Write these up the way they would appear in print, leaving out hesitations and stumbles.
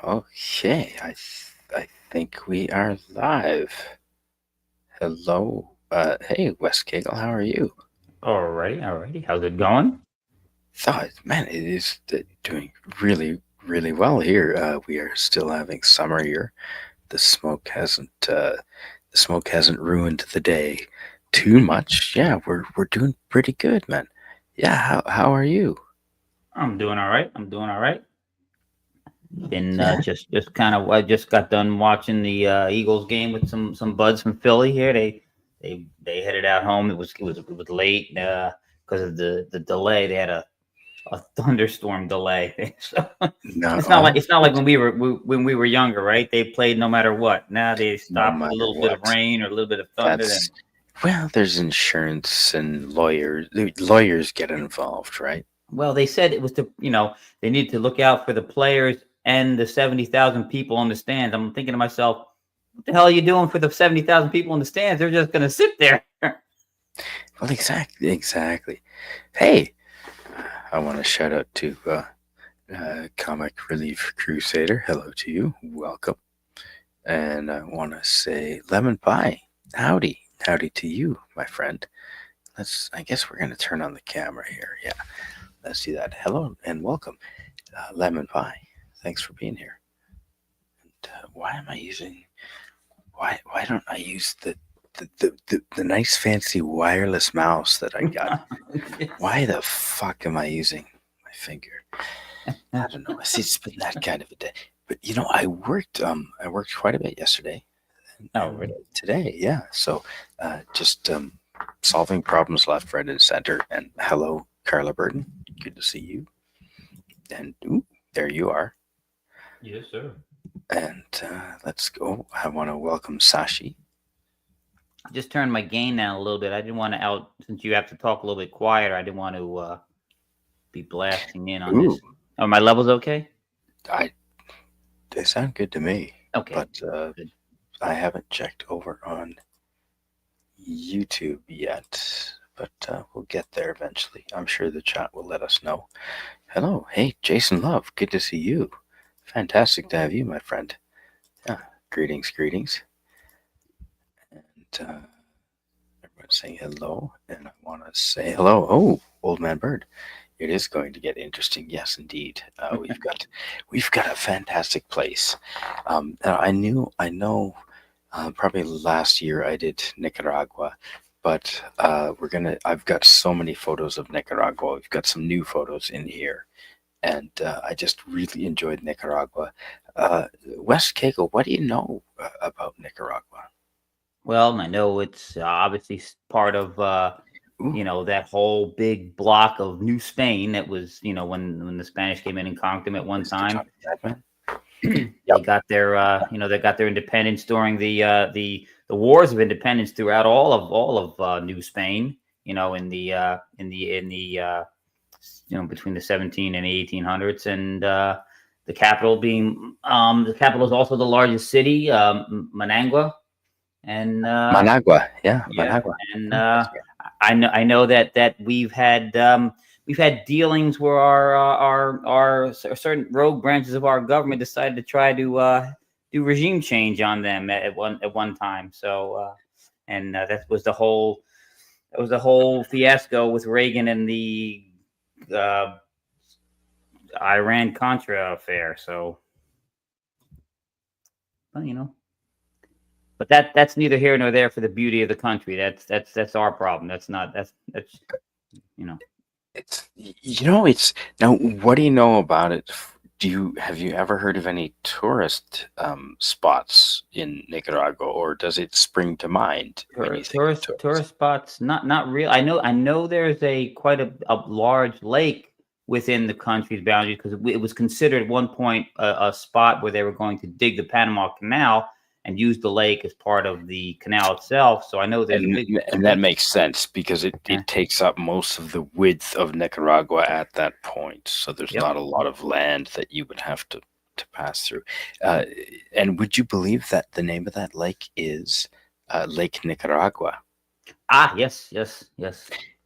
Okay, I think we are live. Hello. Hey, Wes Cagle, how are you? Alrighty. How's it going? Man, it is doing really, really well here. We are still having summer here. The smoke hasn't the smoke hasn't ruined the day too much. Yeah, we're doing pretty good, man. Yeah, how are you? I'm doing all right. Been Yeah. just kind of. I just got done watching the Eagles game with some buds from Philly here. They headed out home. It was late because of the delay. They had a thunderstorm delay. So No, it's not like when we were younger, right? They played no matter what. Now they no stop with a matter little bit of what. rain or a little bit of thunder. That's And well, there's insurance and lawyers get involved, right? well, they said it was they needed to look out for the players and the 70,000 people on the stands. I'm thinking to myself, what the hell are you doing for the 70,000 people in the stands? They're just going to sit there. Well, exactly. Hey, I want to shout out to Comic Relief Crusader. Hello to you. Welcome. And I want to say Lemon Pie. Howdy. Howdy to you, my friend. I guess we're going to turn on the camera here. Yeah, let's do that. Hello and welcome, Lemon Pie. Thanks for being here. And why am I using, why don't I use the nice fancy wireless mouse that I got? Why the fuck am I using my finger? I don't know. It's been that kind of a day. But I worked quite a bit yesterday Oh, and really? today, yeah. So just solving problems left, right, and center. And hello, Carla Burton. Good to see you. And ooh, there you are. Yes, sir. And let's go. I want to welcome Sashi. I just turned my gain down a little bit. I didn't want to out since you have to talk a little bit quieter. I didn't want to be blasting in on Ooh, this. Are my levels okay? I they sound good to me, Okay. but Good. I haven't checked over on YouTube yet, but we'll get there eventually. I'm sure the chat will let us know. Hello, hey, Jason Love, good to see you. Fantastic to have you, my friend. Yeah, greetings. And everyone's saying hello, and I want to say hello. Oh, old man bird. It is going to get interesting. Yes, indeed. We've got a fantastic place. I know. Probably last year I did Nicaragua, but I've got so many photos of Nicaragua. We've got some new photos in here, and I just really enjoyed Nicaragua. Wes Cagle, what do you know about Nicaragua? Well, I know it's obviously part of Ooh, that whole big block of New Spain that was, when the Spanish came in and conquered them at one Mr. time. Johnny Deadman. They Yep. got their, they got their independence during the wars of independence throughout all of New Spain. Between the 17 and the 1800s, and the capital is also the largest city, Managua, and Managua. Yeah, yeah, Managua. and Yeah, that's right. I know that we've had dealings where our certain rogue branches of our government decided to try to do regime change on them at one time. So and that was the whole fiasco with Reagan and the uh, Iran Contra affair. So, well, but that's neither here nor there for the beauty of the country. That's our problem. That's you know. It's now. What do you know about it? Have you ever heard of any tourist spots in Nicaragua, or does it spring to mind when you think of Tourist tourists? spots, not real. I know there's quite a large lake within the country's boundaries because it was considered at one point a spot where they were going to dig the Panama Canal and use the lake as part of the canal itself. So I know there's a And big and that big makes sense because it, yeah. it takes up most of the width of Nicaragua at that point. So there's Yep. not a lot of land that you would have to pass through. Uh, and would you believe that the name of that lake is Lake Nicaragua? Ah, yes.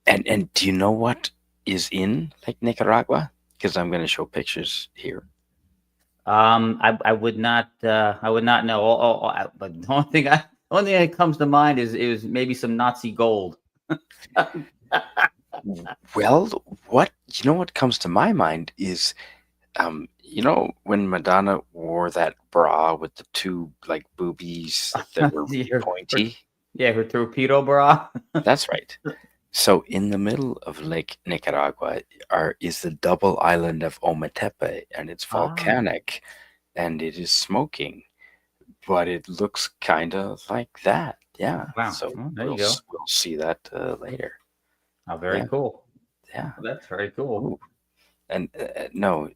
And do you know what is in Lake Nicaragua? Because I'm going to show pictures here. I would not. I would not know. But the only thing that comes to mind is maybe some Nazi gold. Well, what comes to my mind is when Madonna wore that bra with the two like boobies that were really Her, pointy? yeah, her torpedo bra. That's right. So in the middle of Lake Nicaragua is the double island of Ometepe, and it's Ah, volcanic and it is smoking, but it looks kind of like that. Yeah. wow. So Well, there you go. we'll see that later. Oh, very Yeah. cool. Yeah. Well, that's very cool. Ooh. And no,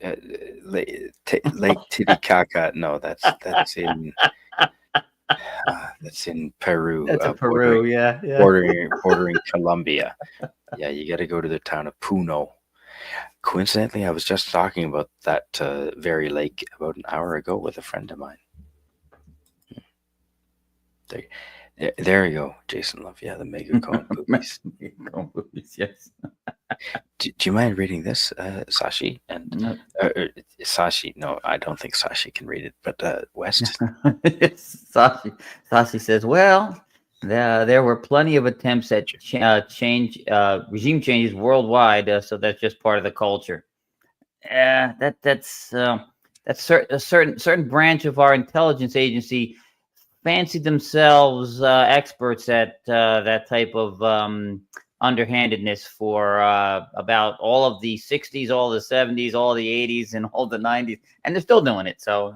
Lake Titicaca. No, that's in Peru, That's a Peru. Yeah, yeah. bordering Colombia. Yeah, you got to go to the town of Puno. Coincidentally, I was just talking about that very lake about an hour ago with a friend of mine. There you go, Jason Love. Yeah, the mega cone boobies. Yes. Do you mind reading this, Sashi? And No. Sashi, no, I don't think Sashi can read it, but West. Sashi says, "Well, there were plenty of attempts at regime changes worldwide, so that's just part of the culture. That's a certain branch of our intelligence agency fancy themselves experts at that type of underhandedness for about all of the 60s, all the 70s, all the 80s, and all the 90s, and they're still doing it. So,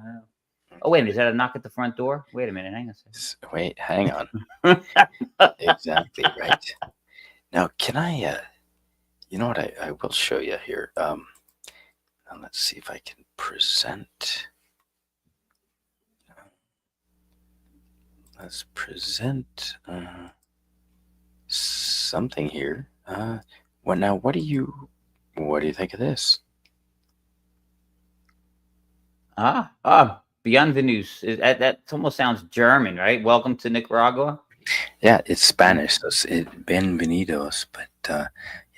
oh, wait a minute. Is that a knock at the front door? Wait a minute. Hang on a Wait, hang on. second. Exactly right. Now, can I, you know what, I will show you here. Now let's see if I can present. Let's present something here. What do you think of this? Bienvenus. That almost sounds German, right? Welcome to Nicaragua. Yeah, it's Spanish. So it's bienvenidos, but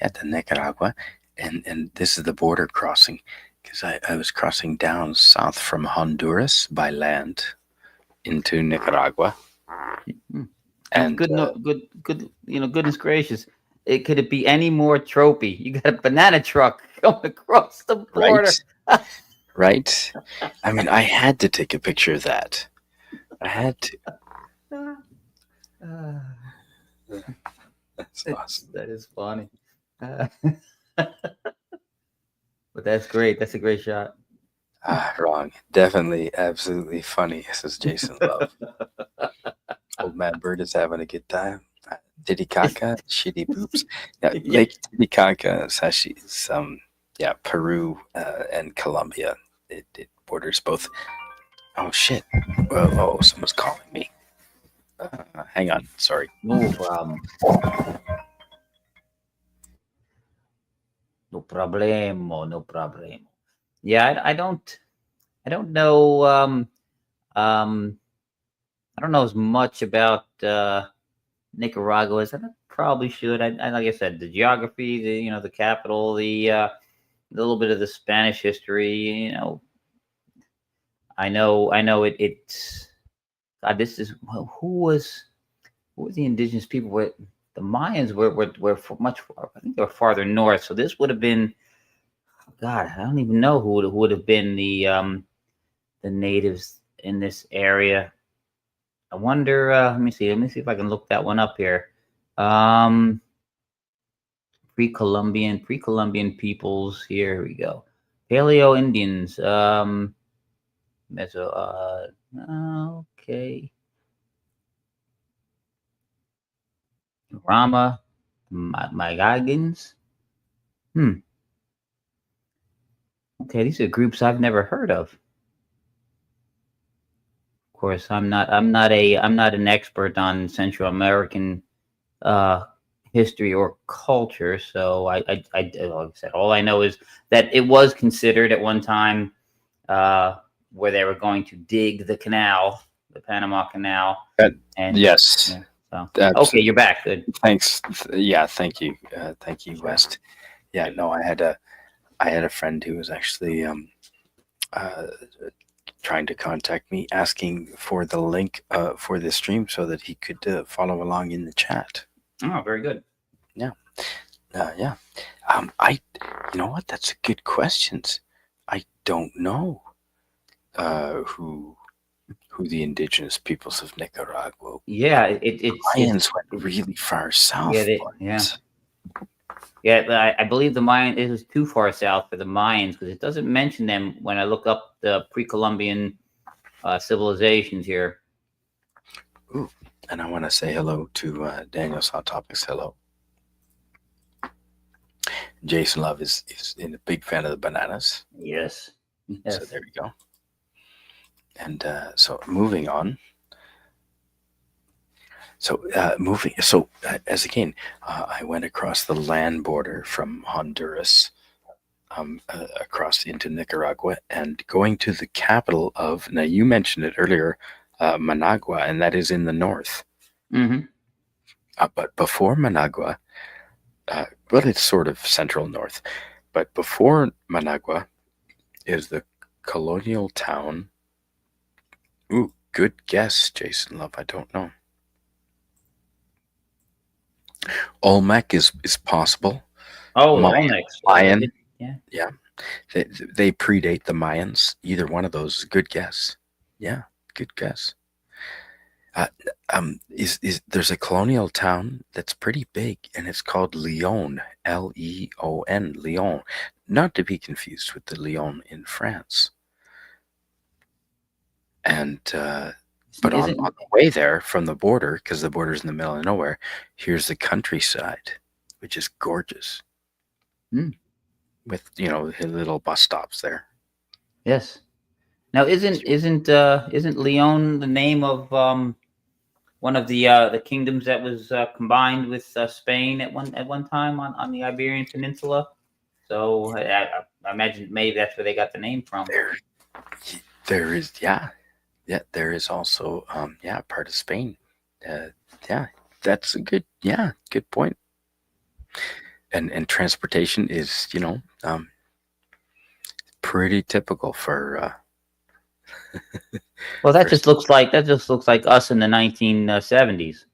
yeah, to Nicaragua, and this is the border crossing because I was crossing down south from Honduras by land into Nicaragua, Hmm. and Good, no, good. Goodness gracious, could it be any more tropey? You got a banana truck going across the border. right, right. I mean, I had to take a picture of that. I had to. That's awesome. That is funny. But that's great. That's a great shot. Wrong. Definitely, absolutely funny. This is Jason Love. Old man Bird is having a good time. Titicaca, shitty boobs. Yeah, Lake Titicaca is actually yeah, Peru and Colombia. It borders both. Oh shit! Oh, someone's calling me. Hang on, sorry. No problem. No problemo. No problemo. Yeah, I don't know. I don't know as much about Nicaragua as I probably should. I like I said, the geography, the capital, the little bit of the Spanish history. I know it. It's God. This is who were the indigenous people? Were the Mayans were much? I think they were farther north. So this would have been. God, I don't even know who would have been the natives in this area. I wonder. Let me see. Let me see if I can look that one up here. Um, pre-Columbian peoples. Here we go. Paleo Indians. Meso. Okay. Rama, Magagans. Okay, these are groups I've never heard of. Of course, I'm not an expert on Central American history or culture, so like I said, all I know is that it was considered at one time where they were going to dig the canal, the Panama Canal, and yes. Yeah, so. Okay, you're back. Good. Thanks. Yeah, thank you, West. Yeah, no, I had a friend who was actually uh, trying to contact me, asking for the link for the stream so that he could follow along in the chat. Oh, very good. Yeah, yeah. You know what? That's a good question. I don't know who the indigenous peoples of Nicaragua. Yeah, it's Mayans went really far yeah, south, yeah. but Yeah, but I believe the Mayan it was too far south for the Mayans because it doesn't mention them when I look up the pre-Columbian civilizations here. ooh, and I want to say hello to Daniel's Hot Topics. Hello. Jason Love is a big fan of the bananas. Yes. Yes. So there we go. And so moving on. So as again, I went across the land border from Honduras across into Nicaragua and going to the capital of, now you mentioned it earlier, Managua, and that is in the north. Mm-hmm. But before Managua, well, it's sort of central north, but before Managua is the colonial town. Ooh, good guess, Jason Love. I don't know. Olmec is possible. Oh, Olmecs. Mayan. Yeah. Yeah. They predate the Mayans. Either one of those. Good guess. Yeah, good guess. There's a colonial town that's pretty big, and it's called Lyon, Leon, Lyon, not to be confused with the Lyon in France. And but on the way there from the border, because the border's in the middle of nowhere, here's the countryside, which is gorgeous. With little bus stops there. Yes. Now, isn't Leon the name of one of the kingdoms that was combined with Spain at one time on the Iberian Peninsula? So I imagine maybe that's where they got the name from. There is, yeah, there is also part of Spain. Yeah, that's a good point. And transportation is pretty typical for. Well, that just looks like us in the 1970s.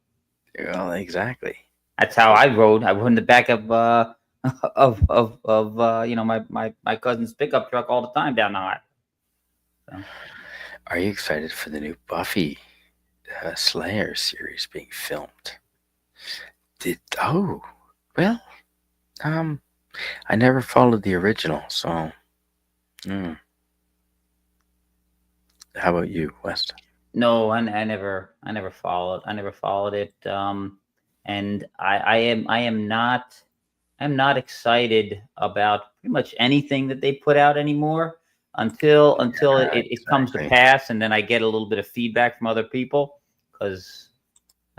Well, exactly. That's how I rode. I rode in the back of my cousin's pickup truck all the time down the highway. So. Are you excited for the new Buffy Slayer series being filmed? Well, I never followed the original, so. How about you, West? No, I never followed. I never followed it. And I am not excited about pretty much anything that they put out anymore until it comes to pass, and then I get a little bit of feedback from other people because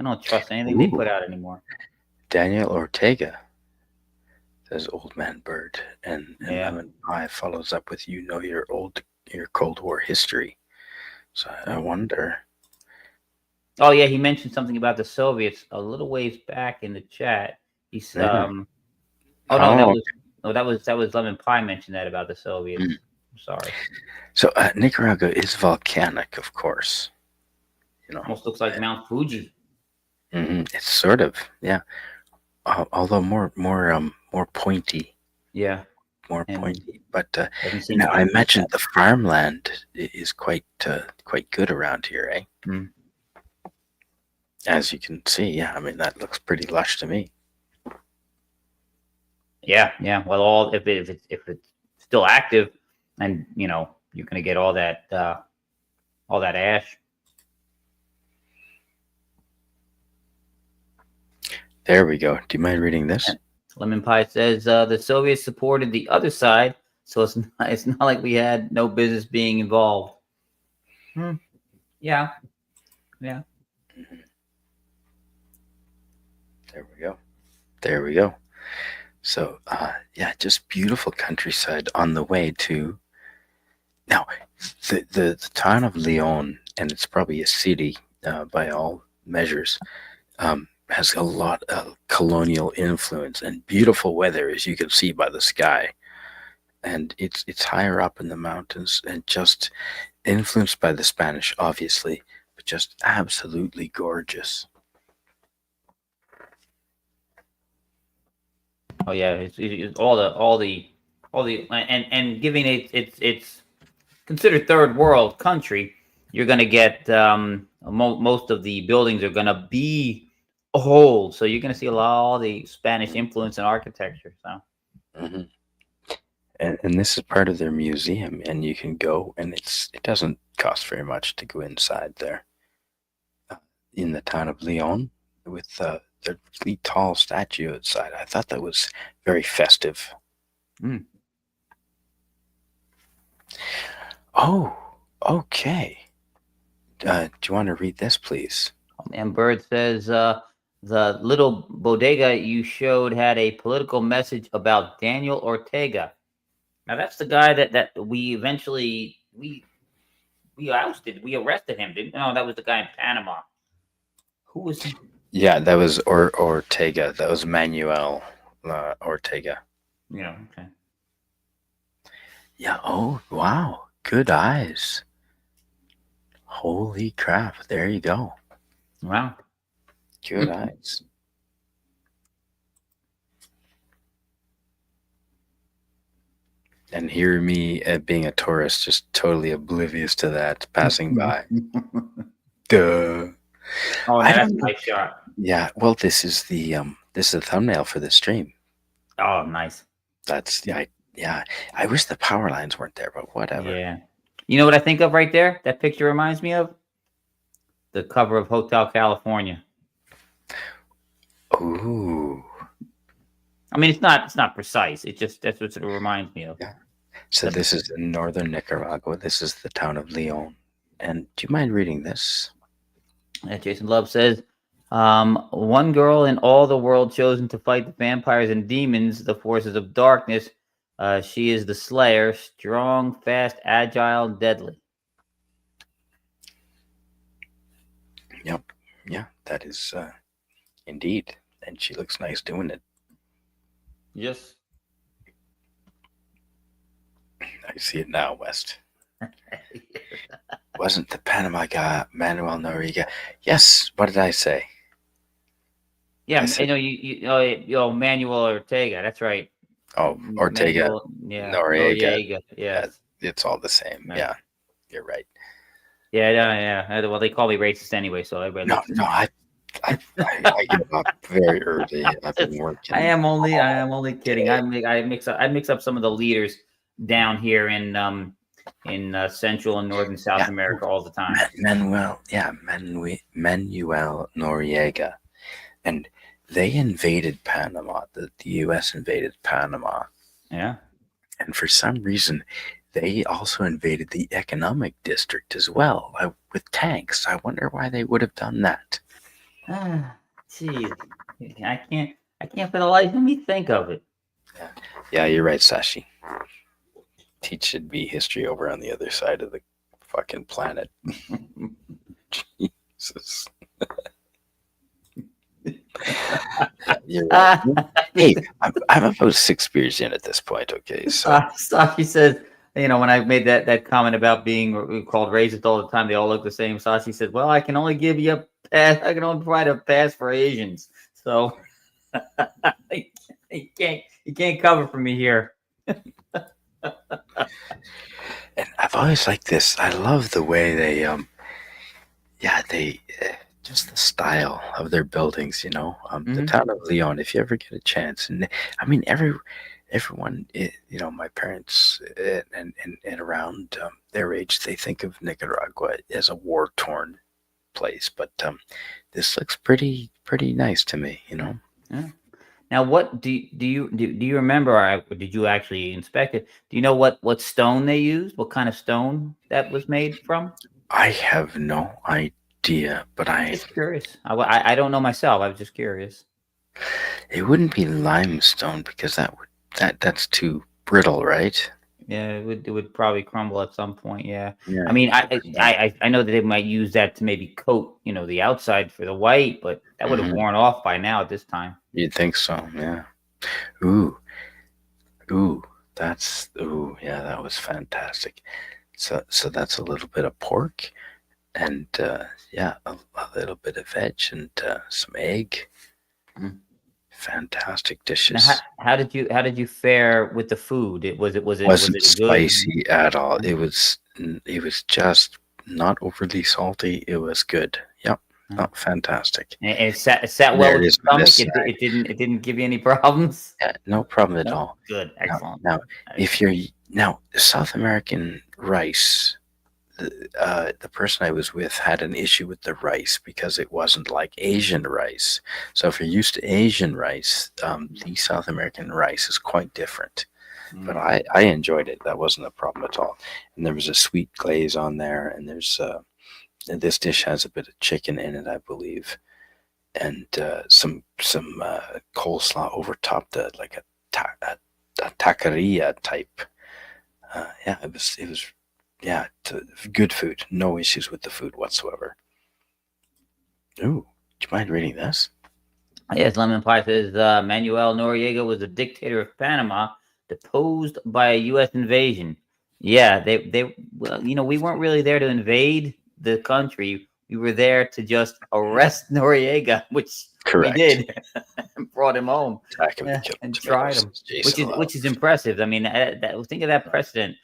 I don't trust anything they put out anymore. Daniel Ortega says Old Man Bird, and Lemon Pie follows up with your Cold War history. So I wonder. Oh yeah, he mentioned something about the Soviets a little ways back in the chat. He's that was Lemon Pie mentioned that about the Soviets. I'm sorry. So Nicaragua is volcanic, of course. Almost looks like Mount Fuji. It's sort of, yeah. Although more pointy. Yeah. More pointy, but I imagine the farmland is quite good around here, eh? As you can see, yeah. I mean, that looks pretty lush to me. Yeah. Well, if it's still active, and you're going to get all that ash. There we go. Do you mind reading this? Lemon Pie says the Soviets supported the other side, so it's not like we had no business being involved. Yeah. There we go. So just beautiful countryside on the way to. Now, the town of Lyon, and it's probably a city by all measures, has a lot of colonial influence and beautiful weather, as you can see by the sky. and it's higher up in the mountains and just influenced by the Spanish, obviously, but just absolutely gorgeous. Oh yeah, it's all the and giving it it's considered third world country. You're going to get most of the buildings are going to be old, so you're going to see a lot of the Spanish influence in architecture. So Hmm. And this is part of their museum, and you can go, and it doesn't cost very much to go inside there. In the town of Leon, with the really tall statue outside. I thought that was very festive. mm. Oh, okay. Do you want to read this, please? And Bird says the little bodega you showed had a political message about Daniel Ortega. Now that's the guy that we eventually we ousted, we arrested him, didn't? No, that was the guy in Panama. Who was he? Yeah, that was Ortega. That was Manuel Ortega. Yeah, okay. Yeah. Oh, wow. Good eyes. Holy crap. There you go. Wow. Good eyes. And here me being a tourist, just totally oblivious to that, passing by. Duh. Oh, I that's don't a know. nice shot. Yeah. Well, this is the thumbnail for the stream. Oh, nice. That's yeah. Yeah. I wish the power lines weren't there, but whatever. Yeah. You know what I think of right there? That picture reminds me of the cover of Hotel California. Ooh. I mean, it's not precise. It just that's what it reminds me of. Yeah. So this is in northern Nicaragua. This is the town of Leon. And do you mind reading this? Jason Love says, one girl in all the world chosen to fight the vampires and demons, the forces of darkness. She is the Slayer, strong, fast, agile, deadly. Yep. Yeah, that is indeed. And she looks nice doing it. Yes. I see it now, West. Wasn't the Panama guy Manuel Noriega? Yes. What did I say? Yeah, I said, Manuel Ortega. That's right. oh, Ortega, Manuel, yeah, Noriega. Noriega. Yeah, Yes. it's all the same. Right. Yeah, you're right. Yeah, yeah. Well, they call me racist anyway, so everybody. No, I give up very early. I've been working. I am only kidding. I mix up some of the leaders down here in Central and Northern South Yeah. America all the time. Manuel Noriega, and they invaded Panama. The U.S. invaded Panama, Yeah. and for some reason, they also invaded the economic district as well with tanks. I wonder why they would have done that. Geez, I can't for the life of me think of it. Yeah, you're right, Sashi. Teach should be history over on the other side of the fucking planet. Jesus. You're right. Hey, I'm about 6 beers in at this point. Okay, so Sashi says, when I made that comment about being called racist all the time, they all look the same. Sashi said, "Well, I can only give you a pass. I can only provide a pass for Asians, so you can't cover for me here." and I've always liked this. I love the way they just the style of their buildings. The town of Leon. If you ever get a chance, and I mean everyone, my parents and around their age, they think of Nicaragua as a war-torn place, but this looks pretty nice to me. Yeah. Now, what do you remember? Or did you actually inspect it? Do you know what stone they used? What kind of stone that was made from? I have no idea, but I'm just curious. I don't know myself. I was just curious. it wouldn't be limestone because that's too brittle, right? Yeah, it would probably crumble at some point. Yeah. Yeah. I mean, I know that they might use that to maybe coat, the outside for the white, but that would have worn off by now at this time. You'd think so, yeah. Ooh, Yeah, that was fantastic. So that's a little bit of pork and yeah, a little bit of veg and some egg. Mm. Fantastic Now, dishes. how did you fare with the food? Was Wasn't it good? spicy at all. It was just not overly salty. It was good. Yep. Mm. Oh, fantastic. And it sat well There with it your is with stomach. this snack. It didn't give you any problems. Yeah, no problem at No? all. Good, Now, excellent, now, if excellent. you're now South American rice, the person I was with had an issue with the rice because it wasn't like Asian rice. So if you're used to Asian rice, the South American rice is quite different. But Mm. I enjoyed it. That wasn't a problem at all. And there was a sweet glaze on there, and there's this dish has a bit of chicken in it, I believe, and some coleslaw over top the like a taqueria type. Yeah, it was yeah, good food. No issues with the food whatsoever. Ooh, do you mind reading this? Yes, Lemon Pie says Manuel Noriega was a dictator of Panama, deposed by a U.S. invasion. Yeah, they well, we weren't really there to invade the country. We were there to just arrest Noriega, which we Correct. did, and brought him home, Attack of the Killer and tried Tomatoes, him, Jason Love. which is impressive. I mean, think of that precedent.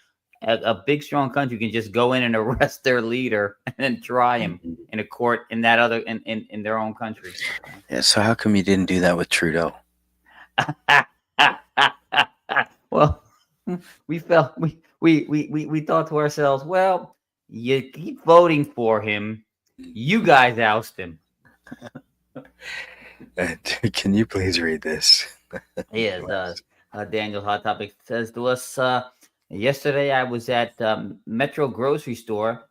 A big, strong country can just go in and arrest their leader and then try him Mhm. in a court in that other in their own country. Yeah, so how come you didn't do that with Trudeau? Well, we felt we thought to ourselves, well, you keep voting for him, you guys oust him. Can you please read this? Yes, Daniel Hot Topic says to us, yesterday I was at Metro grocery store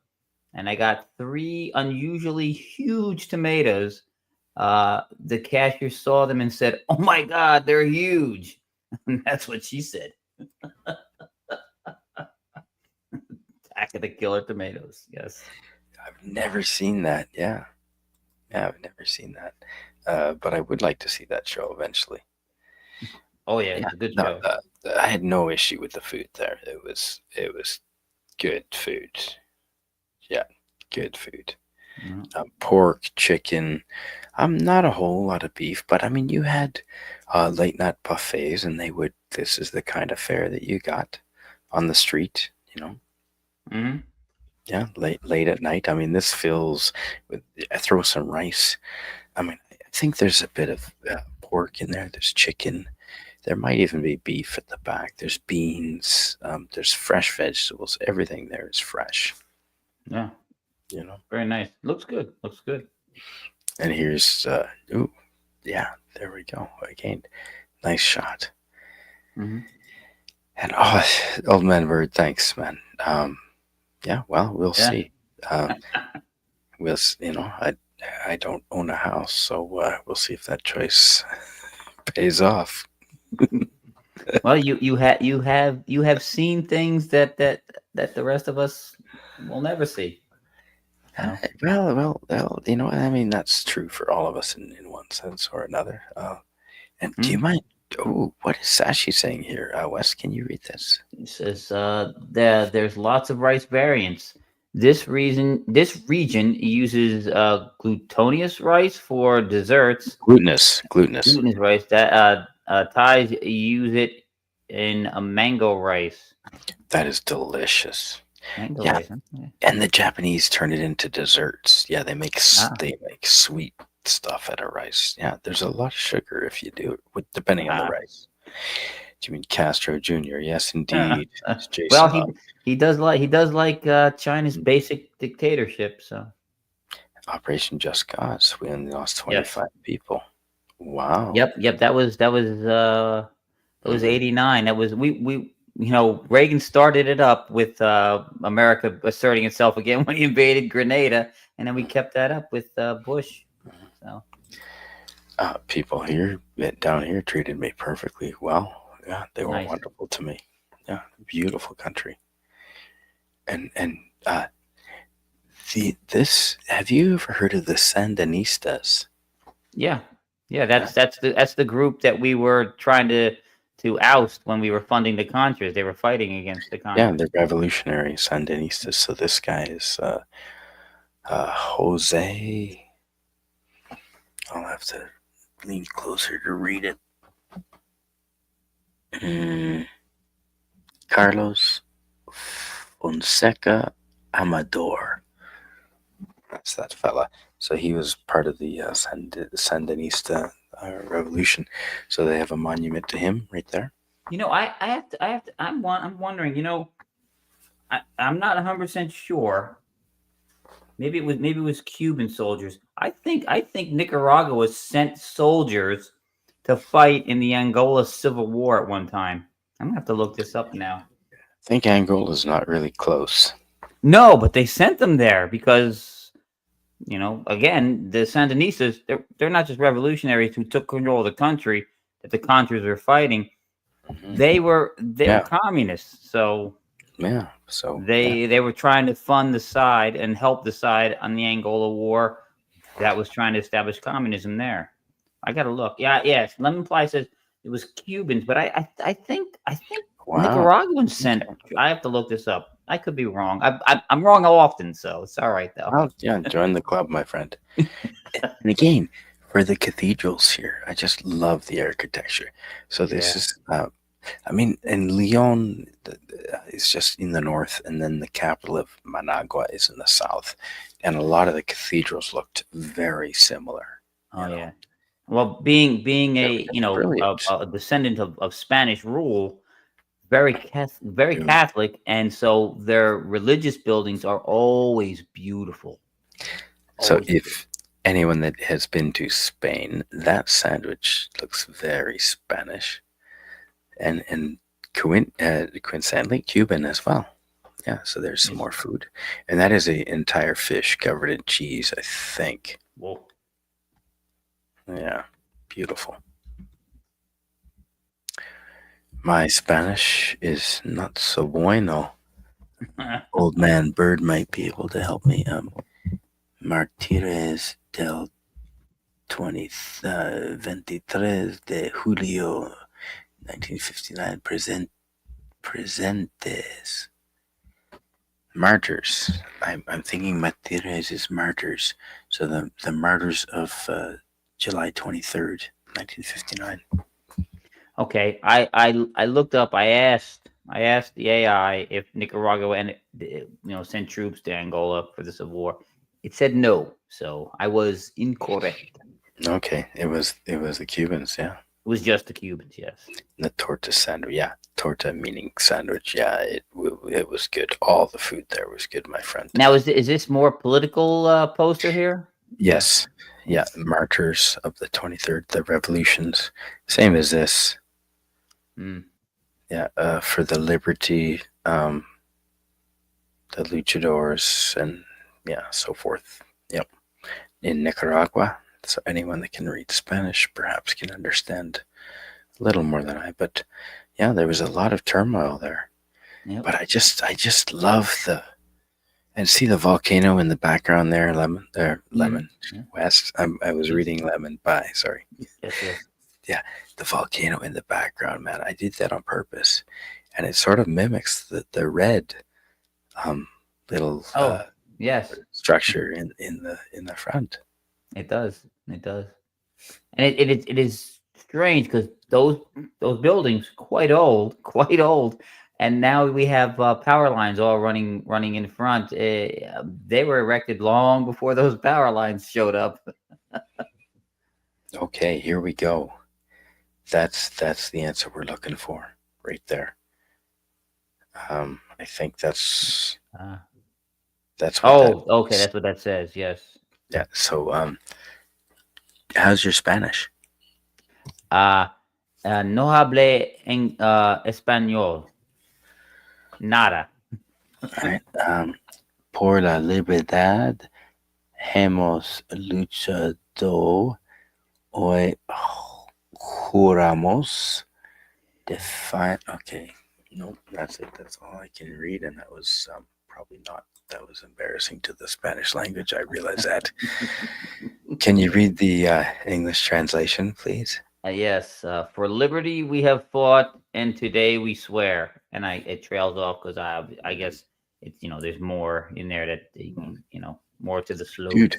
and I got 3 unusually huge tomatoes. The cashier saw them and said, "Oh my God, they're huge." And that's what she said. Attack of the Killer Tomatoes. Yes. I've never seen that. Yeah, I've never seen that. But I would like to see that show eventually. Oh yeah, Yeah, it's a good no, show. I had no issue with the food there. It was good food. Yeah, good food. Mhm. Pork, chicken. Not a whole lot of beef, but I mean, you had late night buffets, and they would. This is the kind of fare that you got on the street. Mhm. Yeah, late at night. I mean, this fills with. I throw some rice. I mean, I think there's a bit of pork in there. There's chicken. There might even be beef at the back. There's beans. There's fresh vegetables. Everything there is fresh. Yeah, You know. very nice. Looks good. Looks good. And here's ooh, yeah. There we go. Again, nice shot. Mhm. And old man bird, thanks, man. Yeah. Well, we'll Yeah. see. Um, I don't own a house, so we'll see if that choice pays off. Well, you have seen things that the rest of us will never see. So. Well. I mean, that's true for all of us in one sense or another. And do you Mhm. mind? Oh, what is Sashi saying here? Wes, can you read this? It says there's lots of rice variants. This region uses glutinous rice for desserts. Glutinous. Glutinous rice that Thais use it in a mango rice. That is delicious. Mango Yeah, rice, huh? Yeah. and the Japanese turn it into desserts. Yeah, Ah, they make sweet stuff out of rice. Yeah, there's a lot of sugar if you do it, depending on the ah. rice. Do you mean Castro Jr.? Yes, indeed. It's Well, Jason Love. he does like China's basic dictatorship. So Operation Just Cause. We only lost yes, 25 people. Wow. yep. That was Mhm. '89. That was we Reagan started it up with America asserting itself again when he invaded Grenada, and then we kept that up with Bush. So People here, down here, treated me perfectly well. Yeah, they were nice. wonderful to me. Yeah, beautiful country. And this. Have you ever heard of the Sandinistas? Yeah, yeah. Yeah. That's the group that we were trying to to oust when we were funding the Contras. They were fighting against the Yeah, Contras. the revolutionary Sandinistas. So this guy is Jose. I'll have to lean closer to read it. Carlos Fonseca Amador. That's that fella. So he was part of the Sandinista revolution. So they have a monument to him right there. I'm wondering. I'm not 100% sure. Maybe it was Cuban soldiers. I think Nicaragua sent soldiers to fight in the Angola Civil War at one time. I'm gonna have to look this up now. I think Angola's not really close. No, but they sent them there because again, the Sandinistas, they're not just revolutionaries who took control of the country that the Contras were fighting. Mm-hmm. They were communists, so yeah. So they were trying to fund the side and help the side on the Angola War that was trying to establish communism there. I gotta look. Yes. Lemon Ply says it was Cubans, but I think wow. Nicaraguans sent. Okay. I have to look this up. I could be wrong. I'm wrong often, so it's all right though. Well, yeah, join the club, my friend. And again, for the cathedrals here, I just love the architecture. So this is, I mean, and Leon is just in the north, and then the capital of Managua is in the south, and a lot of the cathedrals looked very similar. Oh yeah. Well, being a a descendant of Spanish rule, very Catholic, and so their religious buildings are always beautiful. So if anyone that has been to Spain, that sandwich looks very Spanish, and coincidentally Cuban as well. Yeah, so there's some more food, and that is an entire fish covered in cheese, I think. Whoa. Yeah, beautiful. My Spanish is not so bueno. Old man Bird might be able to help me. Martires del 23 de julio 1959 presentes. Martyrs. I'm thinking Martires is martyrs. So the martyrs of July 23rd, 1959. Okay, I looked up. I asked the AI if Nicaragua and sent troops to Angola for the Civil War. It said no, so I was incorrect. Okay, it was the Cubans, yeah. It was just the Cubans, yes. The torta sandwich, yeah. Torta meaning sandwich, yeah. It was good. All the food there was good, my friend. Now, is this more political poster here? Yes, yeah. Martyrs of the 23rd, the revolutions, same as this. Yeah, for the liberty, the luchadors, and so forth. Yep. In Nicaragua, so anyone that can read Spanish perhaps can understand a little more than I. But yeah, there was a lot of turmoil there. Yep. But I just love and see the volcano in the background there, Lemon West. I was reading Lemon by, sorry. Yes. Yeah, the volcano in the background, man. I did that on purpose, and it sort of mimics the red little structure in the front. It does, and it is strange because those buildings quite old, and now we have power lines all running in front. They were erected long before those power lines showed up. Okay, here we go. That's the answer we're looking for right there. I think that's what okay, that's what that says. Yes. Yeah. So, how's your Spanish? No hable en español. Nada. All right. Por la libertad hemos luchado. Hoy juramos define. Okay. Nope. That's it. That's all I can read, and that was probably not. That was embarrassing to the Spanish language. I realize that. Can you read the English translation, please? Yes, for liberty we have fought, and today we swear. And it trails off because I guess it's there's more in there that more to the Dude, slogan.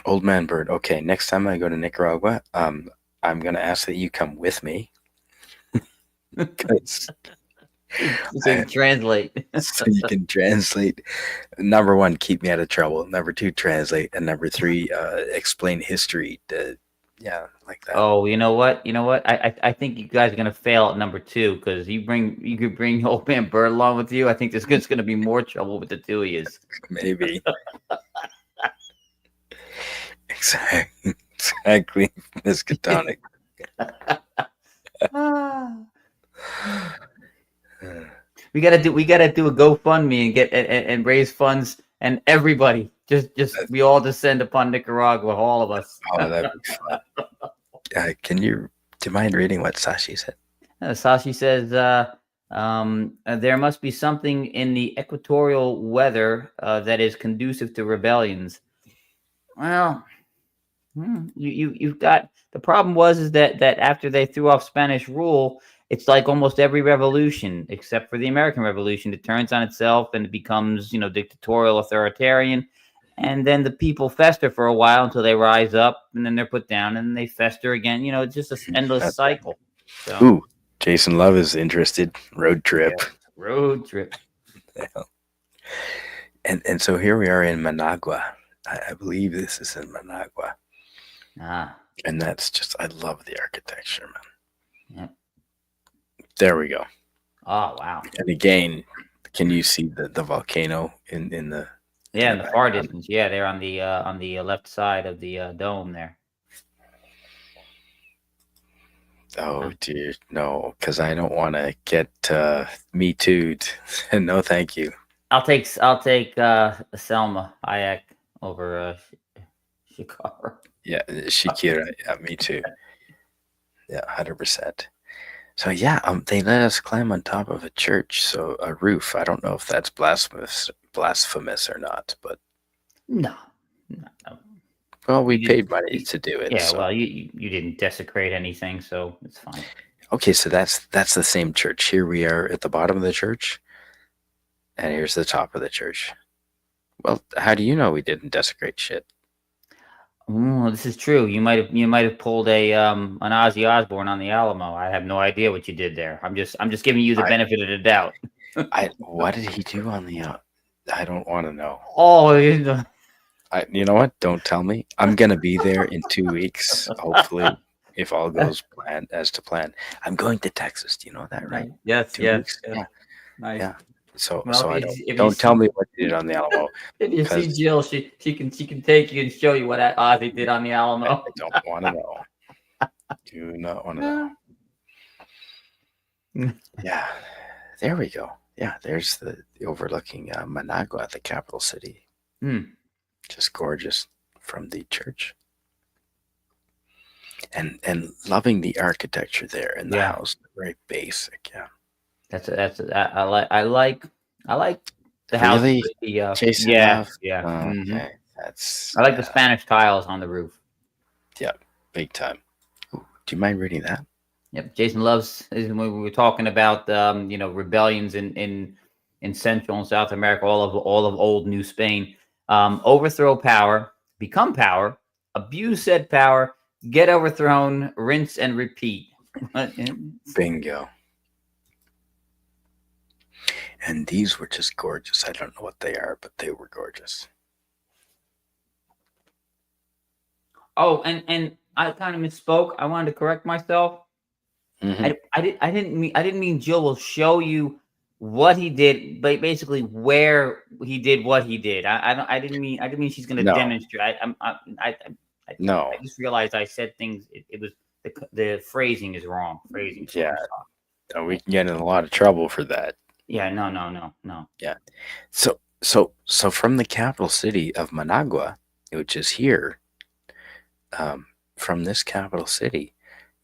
old man bird. Okay, next time I go to Nicaragua, I'm gonna ask that you come with me, 'cause So you translate. so you can translate. Number one, keep me out of trouble. Number two, translate, and number three, explain history. Yeah, like that. Oh, you know what? You know what? I think you guys are gonna fail at number two because you could bring old man Bird along with you. I think there's just gonna be more trouble with the two of yous. Maybe. Exactly. Exactly. Miskatonic. Ah. We gotta do a GoFundMe and get and raise funds and everybody just we all descend upon Nicaragua, all of us. Oh, that'd be fun. Do you mind reading what Sashi said? Sashi says there must be something in the equatorial weather that is conducive to rebellions. Well, you've got the problem is that after they threw off Spanish rule, it's like almost every revolution, except for the American Revolution, it turns on itself and it becomes dictatorial, authoritarian, and then the people fester for a while until they rise up, and then they're put down, and they fester again. It's just this endless That's right. cycle. So Ooh, Jason Love is interested. Road trip. yeah, road trip. Yeah. And so here we are in Managua. I believe this is in Managua. Ah, And that's just, I love the architecture, man. yeah. There we go. Oh wow. And again, can you see the volcano in the Yeah, in the far background? distance. Yeah, they're on the left side of the dome there. Oh dear, no, because I don't want to get me too'd. No, thank you. I'll take Selma Hayek over Shikara. Yeah, Shakira. Yeah, me too. Yeah, 100%. So yeah, they let us climb on top of a church, so a roof. I don't know if that's blasphemous or not, but No, no. well, we You didn't. paid money to do it, Yeah, so well, you didn't desecrate anything, so it's fine. okay. So that's the same church. Here we are at the bottom of the church, and here's the top of the church. Well, how do you know we didn't desecrate shit? This is true. You might have pulled an Ozzy Osbourne on the Alamo. I have no idea what you did there. I'm just giving you the I, benefit of the doubt. what did he do on the? I don't want to know. Oh, You know what? Don't tell me. I'm gonna be there in 2 weeks, hopefully, if all goes as to plan. I'm going to Texas. Do you know that, right? yes, 2 weeks. yes. Yeah, Nice. yeah. So Well, I if you don't tell see me what you did on the Alamo if you see because Jill, she can take you and show you what Ozzy did on the I Alamo. don't want to know. Do not want to know. Yeah, there we go. Yeah, there's the overlooking Managua, the capital city. Hmm. Just gorgeous from the church, and loving the architecture there in the Yeah, house. Very basic. Yeah. I like the house Really? with the Jason yeah, Love? yeah. Okay, that's I like the yeah, Spanish tiles on the roof. yeah, big time. Ooh, do you mind reading that? Yep. Jason loves is when we were talking about rebellions in Central and South America, all of old New Spain. Overthrow power, become power, abuse said power, get overthrown, rinse and repeat. Bingo. And these were just gorgeous. I don't know what they are, but they were gorgeous. Oh, and I kind of misspoke. I wanted to correct myself. Hmm. I didn't mean Jill will show you what he did, but basically where he did what he did. I didn't mean she's going to No, demonstrate. I no, just realized I said things. It was the phrasing is wrong. Phrasing's yeah, wrong. Sorry. we can get in a lot of trouble for that. Yeah, no, no, no, no. Yeah. So from the capital city of Managua, which is here, from this capital city,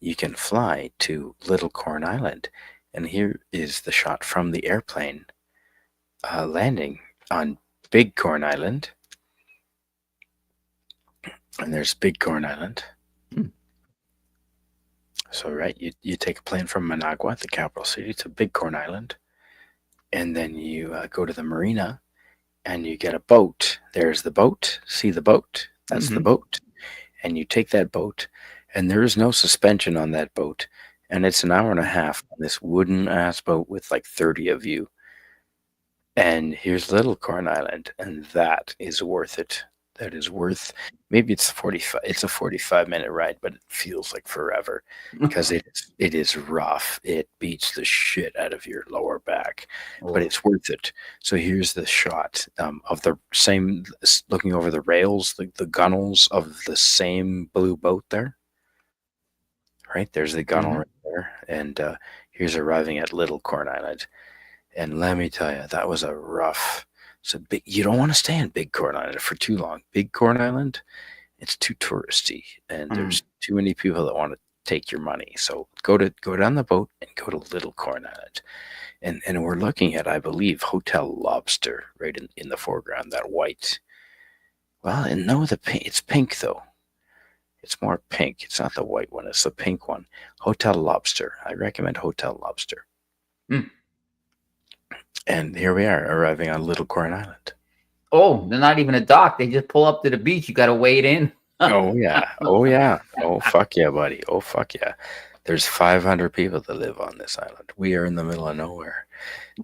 you can fly to Little Corn Island, and here is the shot from the airplane landing on Big Corn Island, and there's Big Corn Island. Hmm. So right, you take a plane from Managua, the capital city, to Big Corn Island, and then you go to the marina and you get a boat. There's the boat. See the boat? That's the Hmm. boat. And you take that boat, and there is no suspension on that boat. And it's an hour and a half on this wooden ass boat with like 30 of you. And here's Little Corn Island, and that is worth it. That is worth, maybe it's 45, it's a 45-minute ride, but it feels like forever because it is rough. It beats the shit out of your lower back, but Oh. it's worth it. So here's the shot of the same, looking over the rails, the gunnels of the same blue boat there, right? There's the gunnel Hmm. right there. And here's arriving at Little Corn Island. And let me tell you, that was a rough. So big. You don't want to stay in Big Corn Island for too long. Big Corn Island, it's too touristy, and Mm. there's too many people that want to take your money. So go down the boat and go to Little Corn Island, and we're looking at, I believe, Hotel Lobster right in the foreground. That white. Well, and no, it's pink though. It's more pink. It's not the white one. It's the pink one. Hotel Lobster. I recommend Hotel Lobster. Mm. And here we are arriving on Little Corn Island. Oh, they're not even a dock. They just pull up to the beach. You got to wade in. Oh yeah. Oh yeah. Oh fuck yeah, buddy. Oh fuck yeah. There's 500 people that live on this island. We are in the middle of nowhere.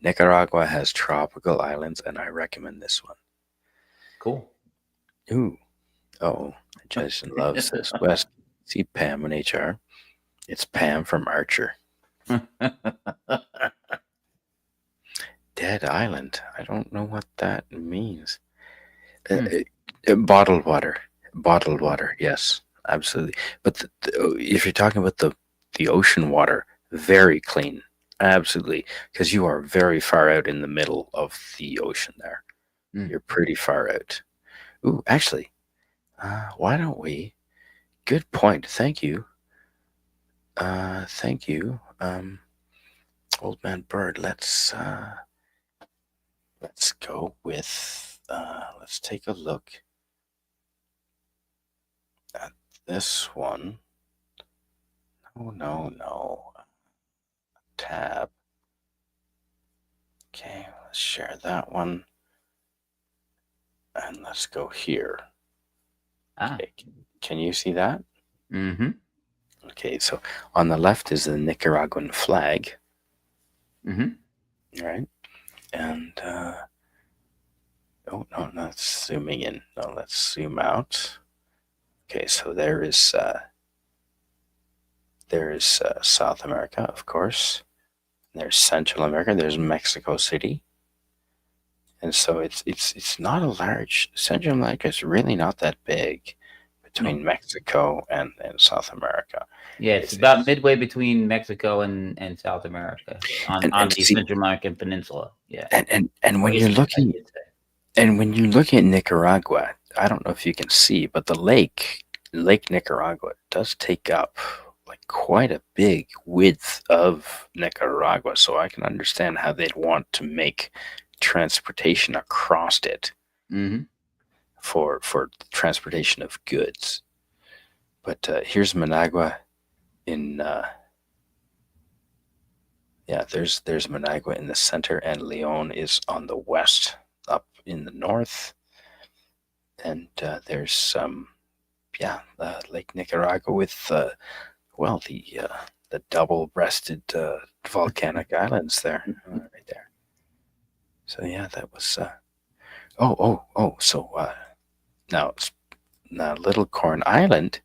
Nicaragua has tropical islands, and I recommend this one. Cool. Ooh. Oh, Jason loves this. West. See Pam in HR. It's Pam from Archer. Dead Island. I don't know what that means. Uh, Hmm. Bottled water. Bottled water. Yes, absolutely. But if you're talking about the ocean water, very clean. Absolutely, because you are very far out in the middle of the ocean there. Hmm. You're pretty far out. Ooh, actually, why don't we? Good point. Thank you. Thank you. Old man Bird. Let's go with. Let's take a look at this one. Oh no, no. Tab. Okay, let's share that one. And let's go here. Ah. Okay, can you see that? Mm-hmm. Okay, so on the left is the Nicaraguan flag, Mm-hmm. right? And oh no, not zooming in. No, let's zoom out. Okay, so there is South America, of course. There's Central America. There's Mexico City, and so it's not a large. Central America is really not that big No. between Mexico and South America. Yeah, it's about It's midway between Mexico and South America on and the see Central American Peninsula. Yeah. and Or when you're isthmus, I looking should say. and when you look at Nicaragua, I don't know if you can see, but the Lake Nicaragua, does take up like quite a big width of Nicaragua. So I can understand how they'd want to make transportation across it Mm-hmm. for transportation of goods. But here's Managua in yeah, there's Managua in the center, and Leon is on the west, up in the north, and there's yeah, Lake Nicaragua with well the double-breasted volcanic islands there, right there. So yeah, that was oh. So now it's now Little Corn Island.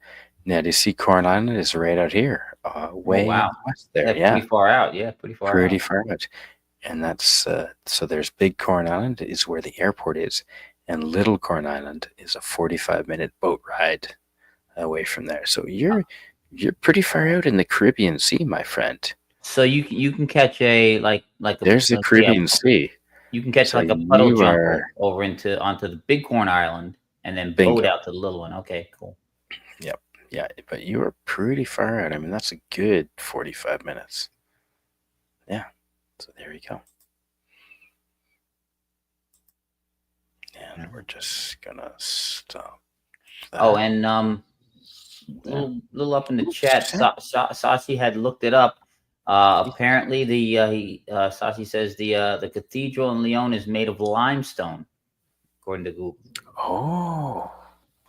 Now, do you see Corn Island is right out here, Oh way in wow. the west there. Yeah, Yeah, pretty far out. Yeah, pretty far pretty out. far out. And that's so there's Big Corn Island is where the airport is, and Little Corn Island is a 45-minute boat ride away from there. So you're pretty far out in the Caribbean Sea, my friend. So you can catch a like a There's the let's say Caribbean Sea. you can catch So like a puddle you jump are over into onto the big corn island and then boat bingo. out to the little one. Okay, cool. Yep. Yeah, but you are pretty far out. I mean, that's a good 45 minutes. Yeah. So there you go. And we're just gonna stop Oh, that. and Yeah. little up in the Ooh, chat. Suzanne. Sashi had looked it up. Apparently, Sashi says the cathedral in Lyon is made of limestone, according to Google. Oh,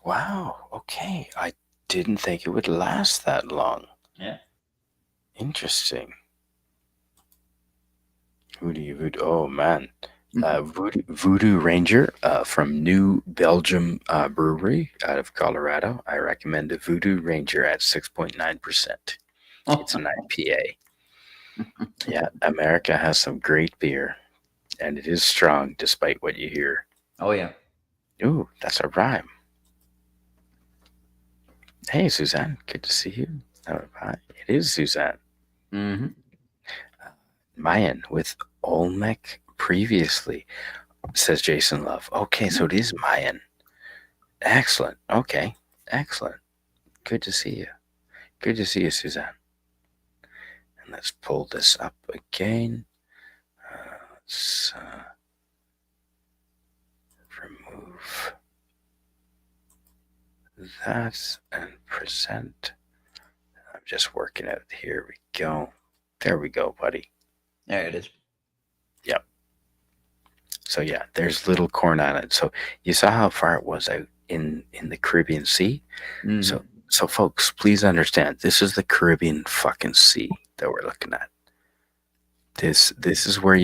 wow. Okay. I didn't think it would last that long. Yeah. Interesting. Voodoo. Oh, man. Voodoo Ranger from New Belgium Brewery out of Colorado. I recommend a Voodoo Ranger at 6.9%. It's an IPA. Yeah, America has some great beer, and it is strong despite what you hear. Oh yeah. Ooh, that's a rhyme. Hey, Suzanne, good to see you. Oh, hi. It is Suzanne. Mm-hmm. Mayan with Olmec previously, says Jason Love. Okay, so it is Mayan. Excellent. Okay, excellent. Good to see you. Good to see you, Suzanne. And let's pull this up again. Let's remove that and present. I'm just working it. Here we go. There we go, buddy. There it is. Yep. So yeah, there's Little Corn Island. So you saw how far it was out in the Caribbean Sea. Mm-hmm. So folks, please understand, this is the Caribbean fucking Sea that we're looking at. This is where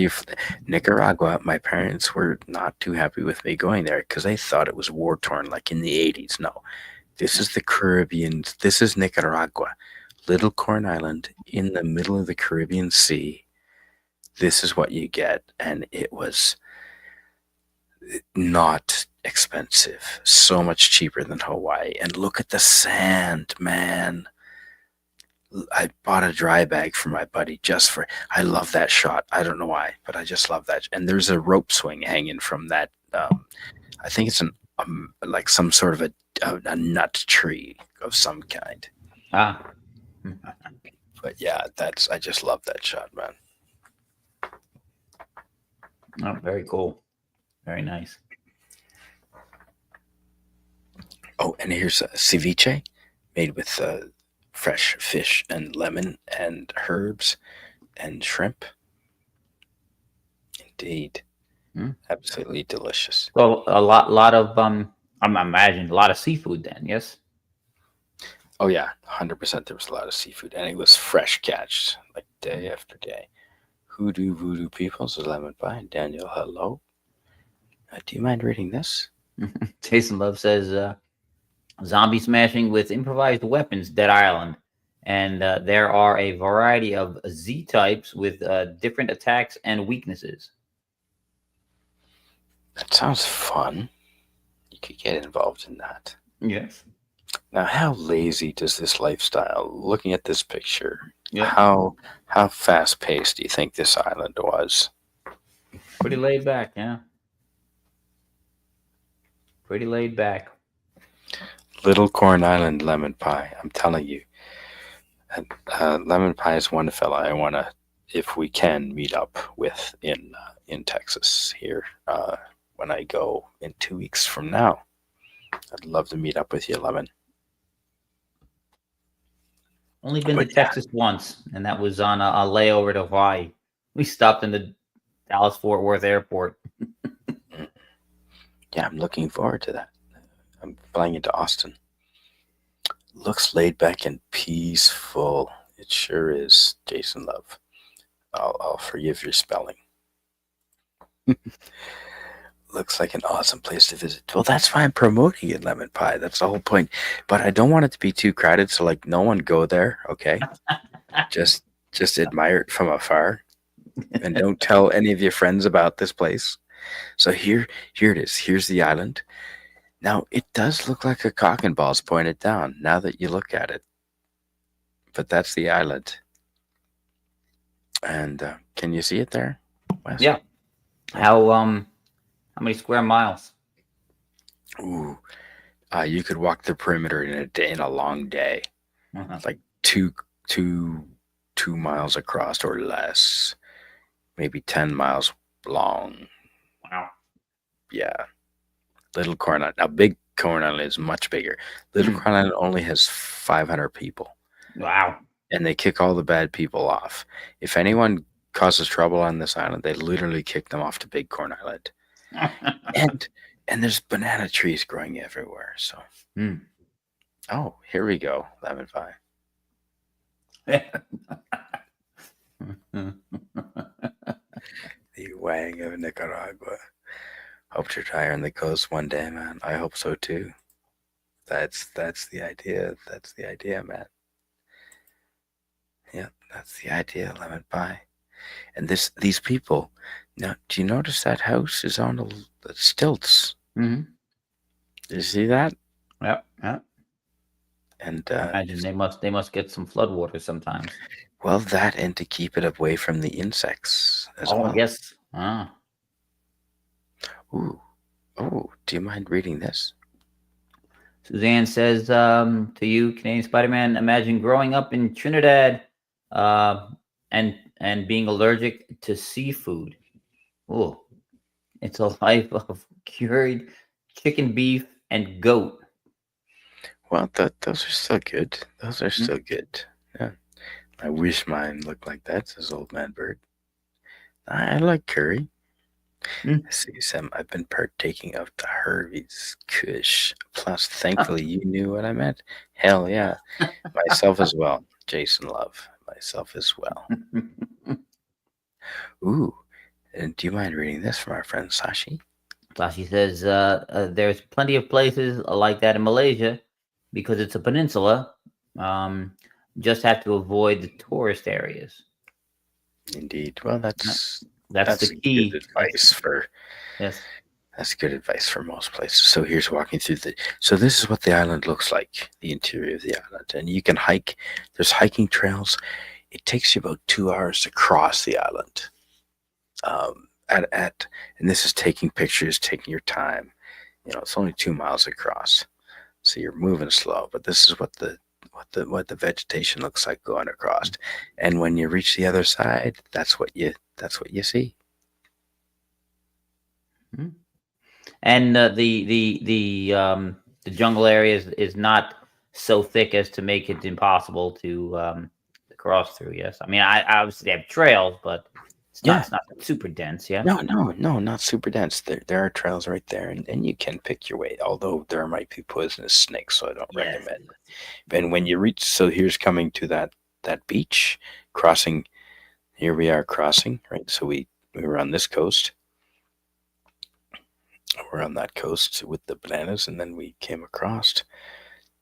Nicaragua. My parents were not too happy with me going there because they thought it was war torn, like in the 80s. No, this is the Caribbean. This is Nicaragua, Little Corn Island in the middle of the Caribbean Sea. This is what you get, and it was not expensive. So much cheaper than Hawaii. And look at the sand, man. I bought a dry bag for my buddy just for. I love that shot. I don't know why, but I just love that. And there's a rope swing hanging from that. I think it's like some sort of a nut tree of some kind. Ah. But yeah, I just love that shot, man. Oh, very cool. Very nice. Oh, and here's a ceviche made with fresh fish and lemon and herbs and shrimp. Indeed. Absolutely delicious. So a lot of I'm imagining a lot of seafood then, yes? Oh yeah, 100%. There was a lot of seafood, and it was fresh catch, like day after day. Hoodoo Voodoo People says lemon pie. Daniel, hello. Do you mind reading this? Jason Love says zombie smashing with improvised weapons, Dead Island. And there are a variety of Z types with different attacks and weaknesses. That sounds fun. You could get involved in that. Yes. Now, how lazy does this lifestyle? Looking at this picture, Yeah. how fast paced do you think this island was? Pretty laid back, yeah. Pretty laid back. Little Corn Island lemon pie. I'm telling you, lemon pie is one fella I want to, if we can, meet up with in Texas here when I go in 2 weeks from now. I'd love to meet up with you, Lemon. Only been to Texas once, and that was on a layover to Hawaii. We stopped in the Dallas-Fort Worth airport. Yeah, I'm looking forward to that. I'm flying into Austin. Looks laid back and peaceful. It sure is, Jason Love. I'll forgive your spelling. Looks like an awesome place to visit. Well, that's why I'm promoting it, Lemon Pie. That's the whole point. But I don't want it to be too crowded, so like no one go there, okay? just admire it from afar. And don't tell any of your friends about this place. So here it is. Here's the island. Now, it does look like a cock and ball's pointed down now that you look at it. But that's the island. And can you see it there, Wes? Yeah. How many square miles? Ooh, you could walk the perimeter in a long day, like two miles across or less, maybe 10 miles long. Wow. Yeah, Little Corn Island. Now, big Corn Island is much bigger. Little Corn Island only has 500 people, Wow. and they kick all the bad people off. If anyone causes trouble on this island, they literally kick them off to Big Corn Island. And there's banana trees growing everywhere. So, oh, here we go, lemon pie. The Wang of Nicaragua. Hope to retire on the coast one day, man. I hope so too. That's the idea. That's the idea, man. Yeah, that's the idea, lemon pie. And these people. Now, do you notice that house is on the stilts? Mm-hmm. Did you see that? Yep. Yep. And I imagine they must get some floodwater sometimes. well, that and to keep it away from the insects as well. Yes. Ah. Ooh. Oh, do you mind reading this? Suzanne says to you, Canadian Spider-Man, imagine growing up in Trinidad and being allergic to seafood. Oh, it's a life of cured chicken, beef, and goat. Well, those are still good. Those are still good. Yeah. I wish mine looked like that, says Old Man Bird. I like curry. See, Sam, I've been partaking of the Harvey's Kush. Plus, thankfully, you knew what I meant. Hell yeah. Myself as well. Jason Love. Myself as well. Ooh. And do you mind reading this from our friend Sashi? Sashi says there's plenty of places like that in Malaysia because it's a peninsula. Just have to avoid the tourist areas. Indeed. Well, that's the key. Good advice for. Yes. That's good advice for most places. So here's walking through so this is what the island looks like, the interior of the island. And you can hike. There's hiking trails. It takes you about 2 hours to cross the island. And this is taking pictures, taking your time. It's only 2 miles across. So you're moving slow, but this is what the vegetation looks like going across. And when you reach the other side, that's what you see. And the jungle area is not so thick as to make it impossible to cross through. Yes, I mean I obviously have trails, but it's not super dense. Yeah. No, not super dense. There are trails right there, and you can pick your way. Although there might be poisonous snakes, so I don't recommend. And when you reach, so here's coming to that beach crossing. Here we are crossing, right? So we were on this coast. We're on that coast with the bananas, and then we came across,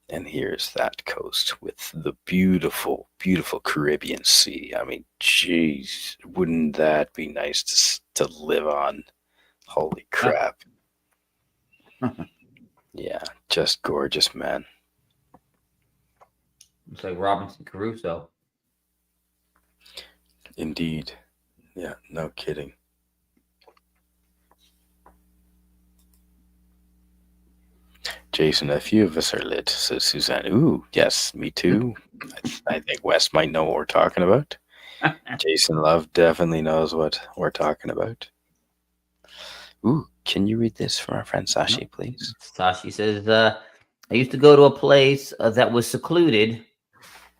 and here's that coast with the beautiful, beautiful Caribbean Sea. I mean, geez, wouldn't that be nice to live on? Holy crap. Yeah, just gorgeous, man. It's like Robinson Crusoe. Indeed. Yeah, no kidding. Jason, a few of us are lit, says Suzanne. Ooh, yes, me too. I think Wes might know what we're talking about. Jason Love definitely knows what we're talking about. Ooh, can you read this from our friend Sashi, please? Sashi says, I used to go to a place that was secluded,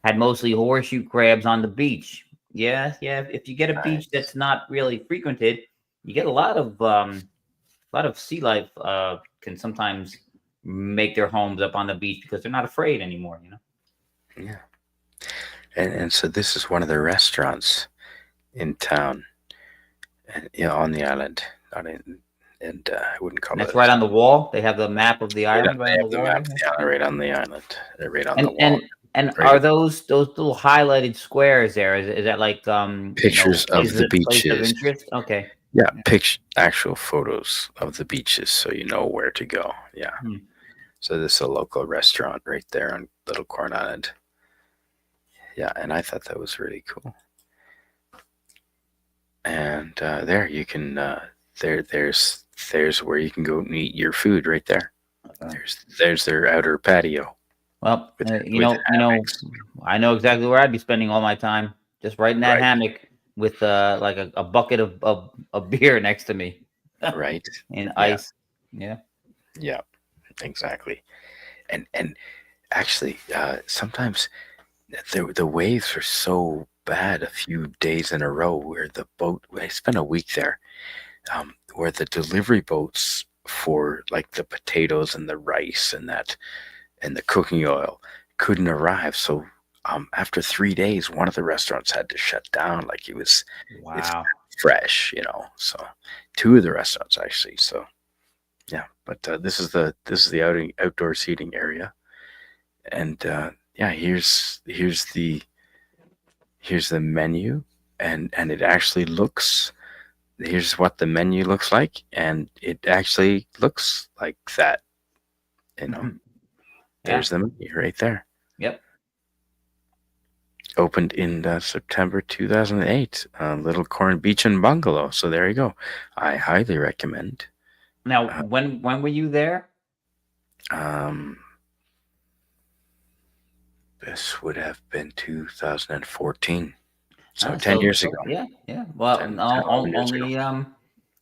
had mostly horseshoe crabs on the beach. Yeah. If you get a beach that's not really frequented, you get a lot of sea life can sometimes make their homes up on the beach because they're not afraid anymore, Yeah. And so this is one of the restaurants in town, and on the island. And I wouldn't call it. That's right on the wall. They have the map of the island right on the wall. Right on the island. Right on the wall. And are those little highlighted squares there? Is that like pictures of the beaches? Of interest? Okay. Yeah, actual photos of the beaches, so you know where to go. Yeah. So this is a local restaurant right there on Little Corn Island. Yeah, and I thought that was really cool. And there you can there's where you can go and eat your food right there. There's their outer patio. Well, I know exactly where I'd be spending all my time, just right in that hammock with like a bucket of beer next to me. Right. And ice. Yeah. Yeah. Exactly. And actually, sometimes the waves were so bad a few days in a row where the boat. I spent a week there, where the delivery boats for like the potatoes and the rice and that and the cooking oil couldn't arrive. So after 3 days, one of the restaurants had to shut down. Like it's Wow. fresh, So two of the restaurants actually. So yeah, but this is the outdoor seating area, and yeah, here's the menu, and it actually looks. Here's what the menu looks like, and it actually looks like that. You know, Yeah. there's the menu right there. Yep. Opened in September 2008, Little Corn Beach and Bungalow. So there you go. I highly recommend. Now, Uh, when were you there? um, this would have been 2014. So 10 years ago. Yeah, yeah. Well, 11 years ago.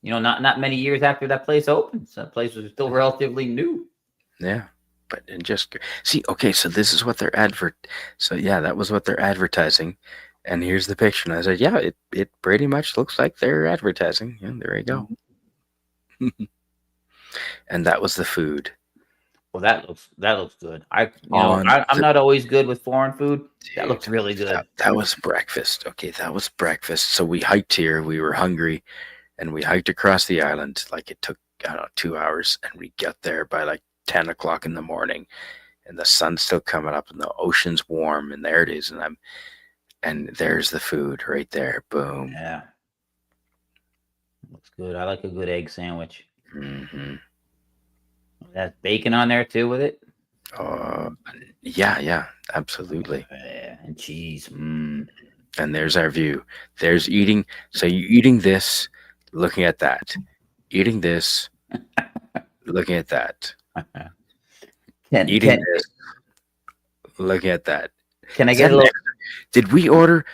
only not many years after that place opened. So that place was still relatively new. Yeah. But and just see, okay, so this is what they're so yeah, that was what they're advertising. And here's the picture. And I said, yeah, it pretty much looks like they're advertising. Yeah, there you go. Mhm. And that was the food. Well, that looks good. On I'm the not always good with foreign food. That looks Dude, really that, good. that was breakfast. Okay, that was breakfast. So we hiked here. We were hungry, and we hiked across the island. Like it took, I don't know, 2 hours, and we got there by like 10 o'clock in the morning, and the sun's still coming up, and the ocean's warm, and there it is. And there's the food right there. Boom. Yeah, looks good. I like a good egg sandwich. Hmm. That's bacon on there too with it. Uh, yeah, yeah, absolutely. Yeah, and cheese. Mm. And there's our view. There's eating. So you eating this, looking at that, eating this, looking at that, Can eating can this, looking at that. can I Is get that a an little? extra? Did we order?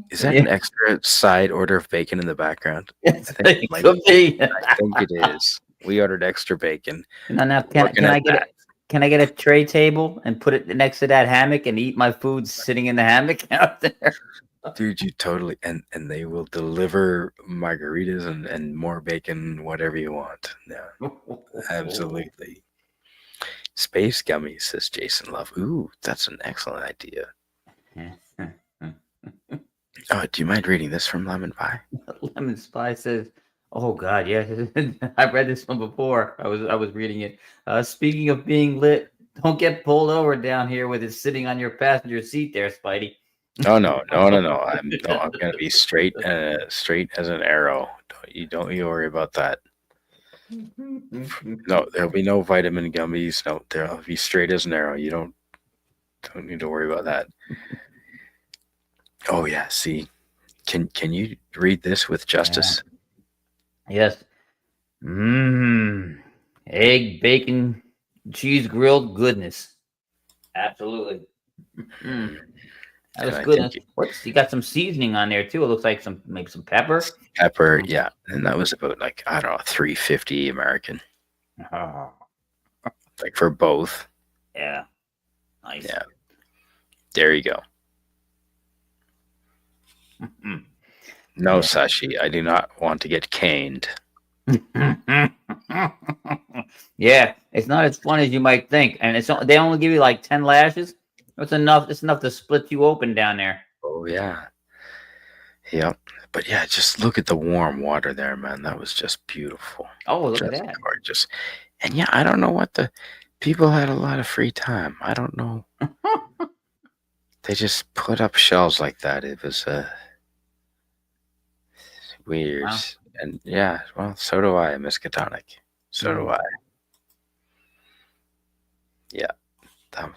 Is that Yeah, an extra side order of bacon in the background? I think it it might. could be. I think it is. We ordered extra bacon. Now, Looking can at I get that, it? Can I get a tray table and put it next to that hammock and eat my food sitting in the hammock out there? dude, you totally and they will deliver margaritas and more bacon, whatever you want. Yeah, absolutely. Space gummies, says Jason Love. Ooh, that's an excellent idea. Oh, do you mind reading this from Lemon Pie? Lemon Spy says, "Oh God, yeah, I've read this one before. I was reading it. Speaking of being lit, don't get pulled over down here with it sitting on your passenger seat, there, Spidey." Oh no, no, no, no. I'm gonna be straight as an arrow. Don't you worry about that. No, there'll be no vitamin gummies. No, there'll be straight as an arrow. You don't need to worry about that. Oh yeah, see, can you read this with Yeah. justice? Yes. Mmm. Egg, bacon, cheese, grilled goodness. Absolutely. Mm. That And was I good. think And what's you got some seasoning on there too? It looks like maybe some pepper. pepper, yeah, and that was about like I don't know, 350 American, Oh, like for both. yeah. Nice. Yeah, there you go. Mm. No, Sashi, I do not want to get caned. Yeah, it's not as fun as you might think, and they only give you like 10 lashes. That's enough. It's enough to split you open down there. Oh yeah, yep. But yeah, just look at the warm water there, man. That was just beautiful, Oh, look at just that. gorgeous. And yeah, I don't know what the people had a lot of free time. I don't know. They just put up shelves like that. It was weird. Wow. And yeah, well, so do I, Miskatonic. So do Mm, I. Yeah.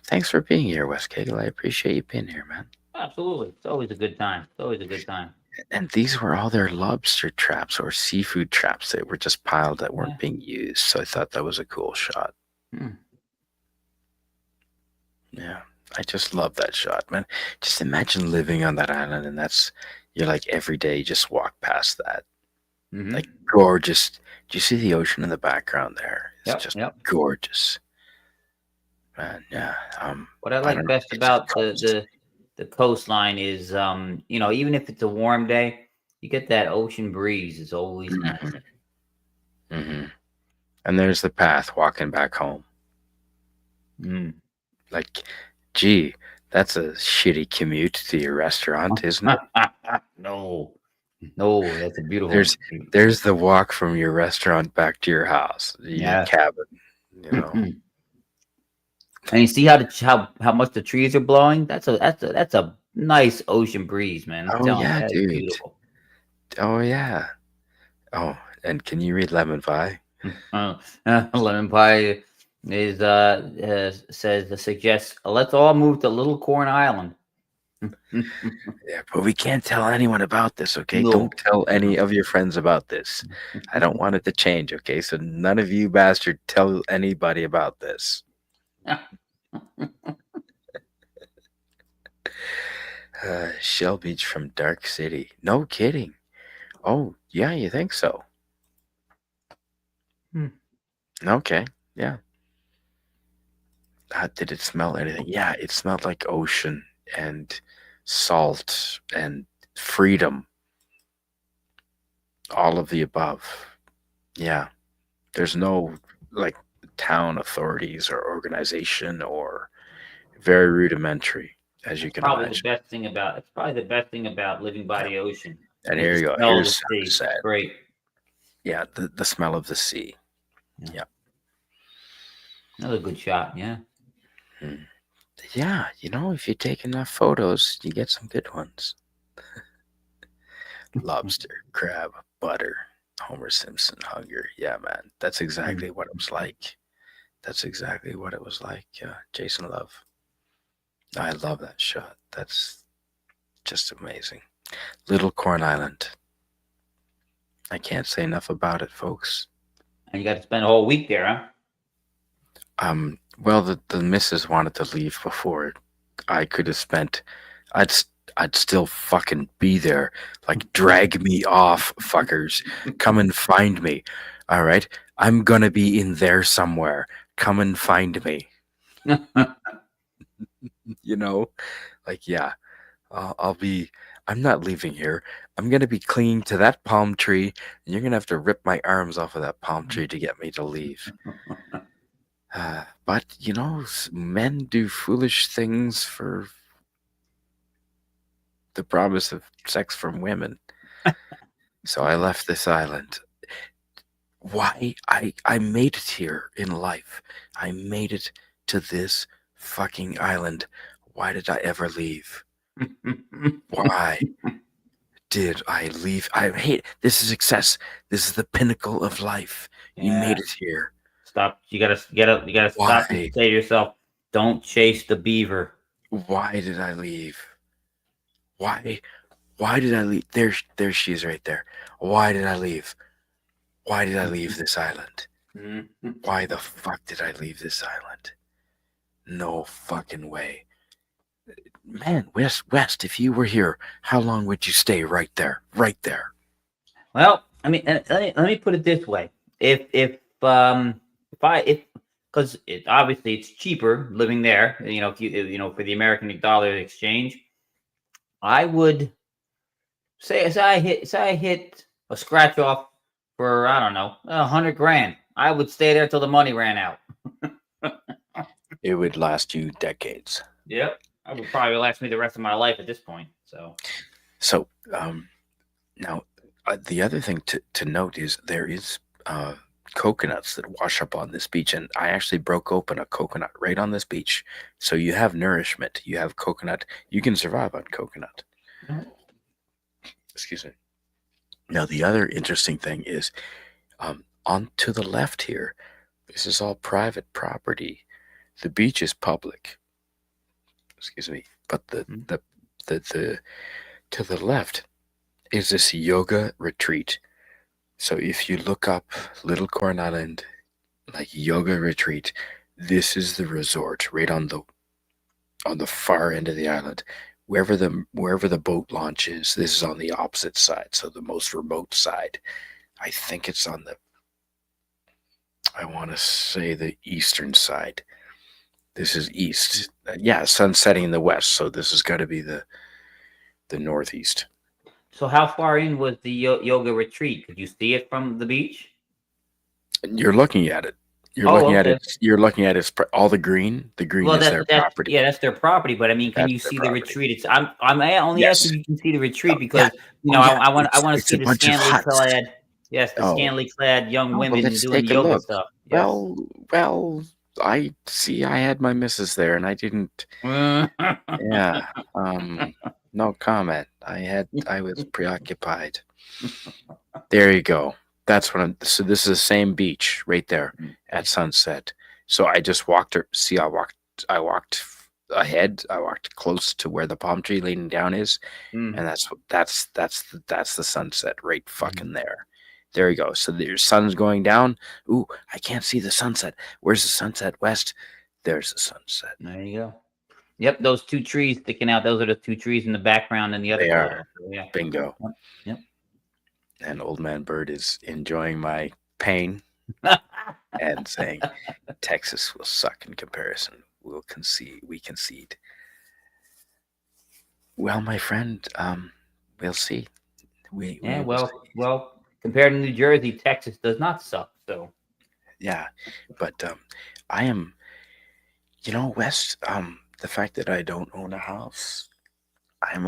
Thanks for being here, Wes Cagle. I appreciate you being here, man. absolutely. It's always a good time. It's always a good time. And these were all their lobster traps or seafood traps that were just piled that Yeah. weren't being used. So I thought that was a cool shot. Mm. Yeah. I just love that shot, man. Just imagine living on that island and you're like every day you just walk past that. Hmm. Like gorgeous. Do you see the ocean in the background there? It's Yep. just Yep. gorgeous. Man, yeah. What I I like don't know. best It's about coast. the coastline is, even if it's a warm day, you get that ocean breeze. It's always nice. Hmm. Hmm. And there's the path walking back home. Mm. Like, gee, that's a shitty commute to your restaurant, isn't it? No, no, that's a beautiful. There's there's the walk from your restaurant back to your house, your Yes. cabin. You know. And you see how how much the trees are blowing? That's a nice ocean breeze, man. I'm Oh telling you, yeah, that's dude. beautiful. Oh yeah. Oh, and can you read lemon pie? Lemon pie says suggests let's all move to Little Corn Island. Yeah, but we can't tell anyone about this, okay? Don't No. tell any of your friends about this. I don't want it to change, okay? So none of you bastard tell anybody about this. Shell Beach from Dark City. No kidding. Oh, yeah, you think so? Hmm. Okay, yeah. Did it smell anything? Yeah, it smelled like ocean and salt and freedom. All of the above. Yeah. There's no like town authorities or organization or very rudimentary, as you That's can probably the imagine. best thing about. That's probably the best thing about living by Yeah. the ocean. And Is here the you go. smell of the Here's how to sea. say It's it. great. Yeah, the smell of the sea. Yeah. Yeah. Another good shot. Yeah. Mm. Yeah, if you take enough photos, you get some good ones. Lobster, crab, butter, Homer Simpson hunger. Yeah, man. That's exactly what it was like. That's exactly what it was like. Jason Love. I love that shot. That's just amazing. Little Corn Island. I can't say enough about it, folks. And you got to spend a whole week there, huh? Well, the missus wanted to leave before I could have spent. I'd s- I'd still fucking be there. Like, drag me off, fuckers. Come and find me. All right, I'm gonna be in there somewhere. Come and find me. You know, like, yeah, I'll be. I'm not leaving here. I'm gonna be clinging to that palm tree, and you're gonna have to rip my arms off of that palm tree to get me to leave. But men do foolish things for the promise of sex from women. So I left this island. Why? I made it here in life. I made it to this fucking island. Why did I ever leave? Why did I leave? I hate this is success. This is the pinnacle of life. You Yeah. made it here. Stop. You gotta stop and Why? say to yourself, don't chase the beaver. Why did I leave? Why? Why did I leave? There she is right there. Why did I leave? Why did I leave this island? Why the fuck did I leave this island? No fucking way. Man, West, if you were here, how long would you stay right there? Right there. Well, I mean, let me put it this way: if because obviously it's cheaper living there. If for the American dollar exchange, I would say I hit a scratch off for, I don't know, 100 grand. I would stay there till the money ran out. It would last you decades. Yep, that would probably last me the rest of my life at this point. So So, now, the other thing to note is there is coconuts that wash up on this beach, and I actually broke open a coconut right on this beach. So you have nourishment, you have coconut, you can survive on coconut. Excuse me. Now, the other interesting thing is on to the left here, this is all private property. The beach is public. Excuse me. But the to the left is this yoga retreat. So if you look up Little Corn Island, like yoga retreat, this is the resort right on the far end of the island. Wherever the boat launch is, this is on the opposite side, so the most remote side. I think it's on I want to say the eastern side. This is east. Yeah, sun setting in the west, so this has got to be the northeast. So how far in was the yoga retreat? Could you see it from the beach? You're looking at it. You're Oh, looking at it. okay. You're looking at its all the green. The green Well, is their that's property. yeah, that's their property. But I mean, can That's you their see the property. retreat? Only Yes. asking if you can see the Oh, retreat yeah. because Oh yeah. I want to It's see a the bunch of scantily huts. clad, yes, the Oh. scantily clad young Oh well, women let's doing take a yoga look. stuff. Yes. Well, well. I see. I had my missus there, and I didn't. Yeah. No comment. I was preoccupied. There you go. That's what I'm. So this is the same beach right there at sunset. So I just walked. See, I walked ahead. I walked close to where the palm tree leaning down is, and Mm. that's the sunset right fucking there. There you go. So the sun's going down. Ooh, I can't see the sunset. Where's the sunset? West. There's the sunset. There you go. Yep, those two trees sticking out. Those are the two trees in the background in the other They photo. are. So, yeah. Bingo. Yep. And Old Man Bird is enjoying my pain Yep. and saying Texas will suck in comparison. We concede. Well, my friend, we'll see. Yeah. We will see. Compared to New Jersey, Texas does not suck. So. Yeah, but I am, West. The fact that I don't own a house, I'm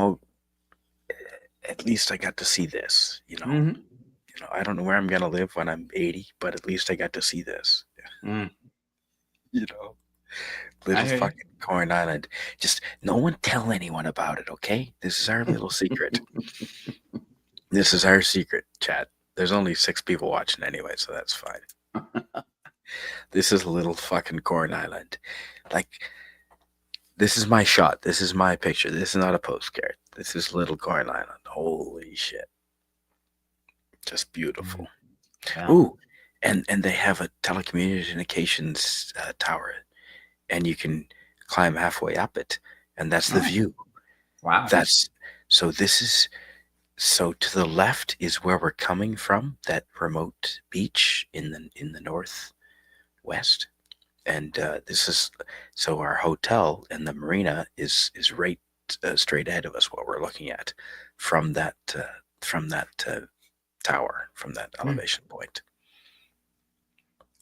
at least I got to see this. Hmm. I don't know where I'm gonna live when I'm 80, but at least I got to see this. Mm. You know, I little hear fucking Corn Island. Just no one tell anyone about it, okay? This is our little secret. you. This is our secret, chat. There's only 6 people watching anyway, so that's fine. This is little fucking Corn Island. Like, this is my shot. This is my picture. This is not a postcard. This is little Corn Island. Holy shit. Just beautiful. Yeah. Ooh, and they have a telecommunications tower, and you can climb halfway up it, and that's the Oh, view. wow. That's so. This is so to the left is where we're coming from. That remote beach in the northwest, and this is so our hotel and the marina is right straight ahead of us. What we're looking at from that tower, from that Hmm. elevation point.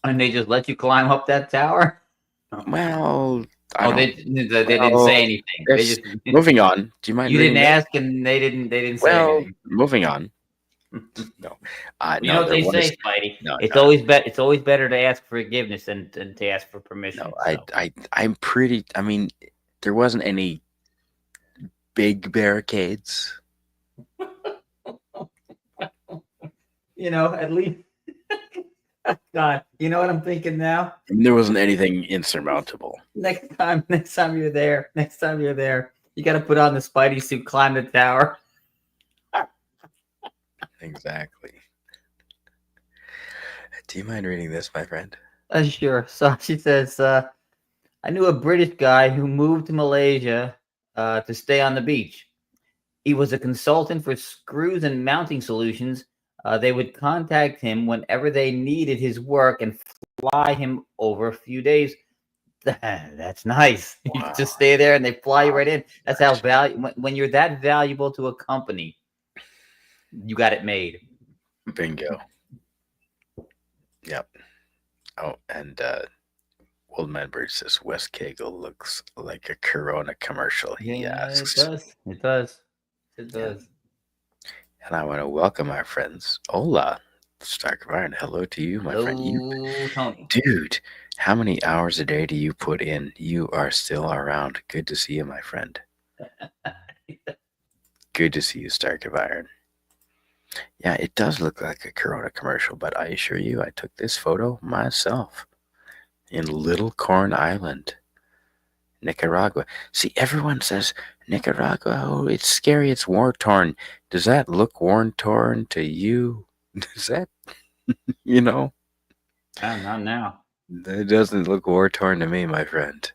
And they just let you climb up that tower? Well, I Oh, don't. they didn't Well, say anything. They there's just moving on. Do you mind you didn't reading this? ask, and they didn't say Well, anything. moving on. No, You know no, what there they was say, Spidey? no, It's always better to ask forgiveness than to ask for no. permission. So I'm pretty. I mean, there wasn't any big barricades. at least God, you know what I'm thinking now? I mean, there wasn't anything insurmountable. Next time you're there, you got to put on the Spidey suit, climb the tower. Exactly. Do you mind reading this, my friend? Sure. So she says, I knew a British guy who moved to Malaysia to stay on the beach. He was a consultant for screws and mounting solutions. They would contact him whenever they needed his work and fly him over a few days. That's nice. You Wow. just stay there and they fly you right in. That's how Gosh. when you're that valuable to a company, you got it made. Bingo. Yep. Oh, and Old Man Bird says West Kegel looks like a Corona commercial. He Yeah, it asks. does. It does. It Yeah. does. And I want to welcome our friends. Hola, Stark of Iron. Hello to you, my friend. Hello, Tony. Dude, how many hours a day do you put in? You are still around. Good to see you, my friend. Good to see you, Stark of Iron. Yeah, it does look like a Corona commercial, but I assure you, I took this photo myself in Little Corn Island, Nicaragua. See, everyone says Nicaragua, oh, it's scary, it's war torn. Does that look war torn to you? Does that, you know? Not now. It doesn't look war torn to me, my friend.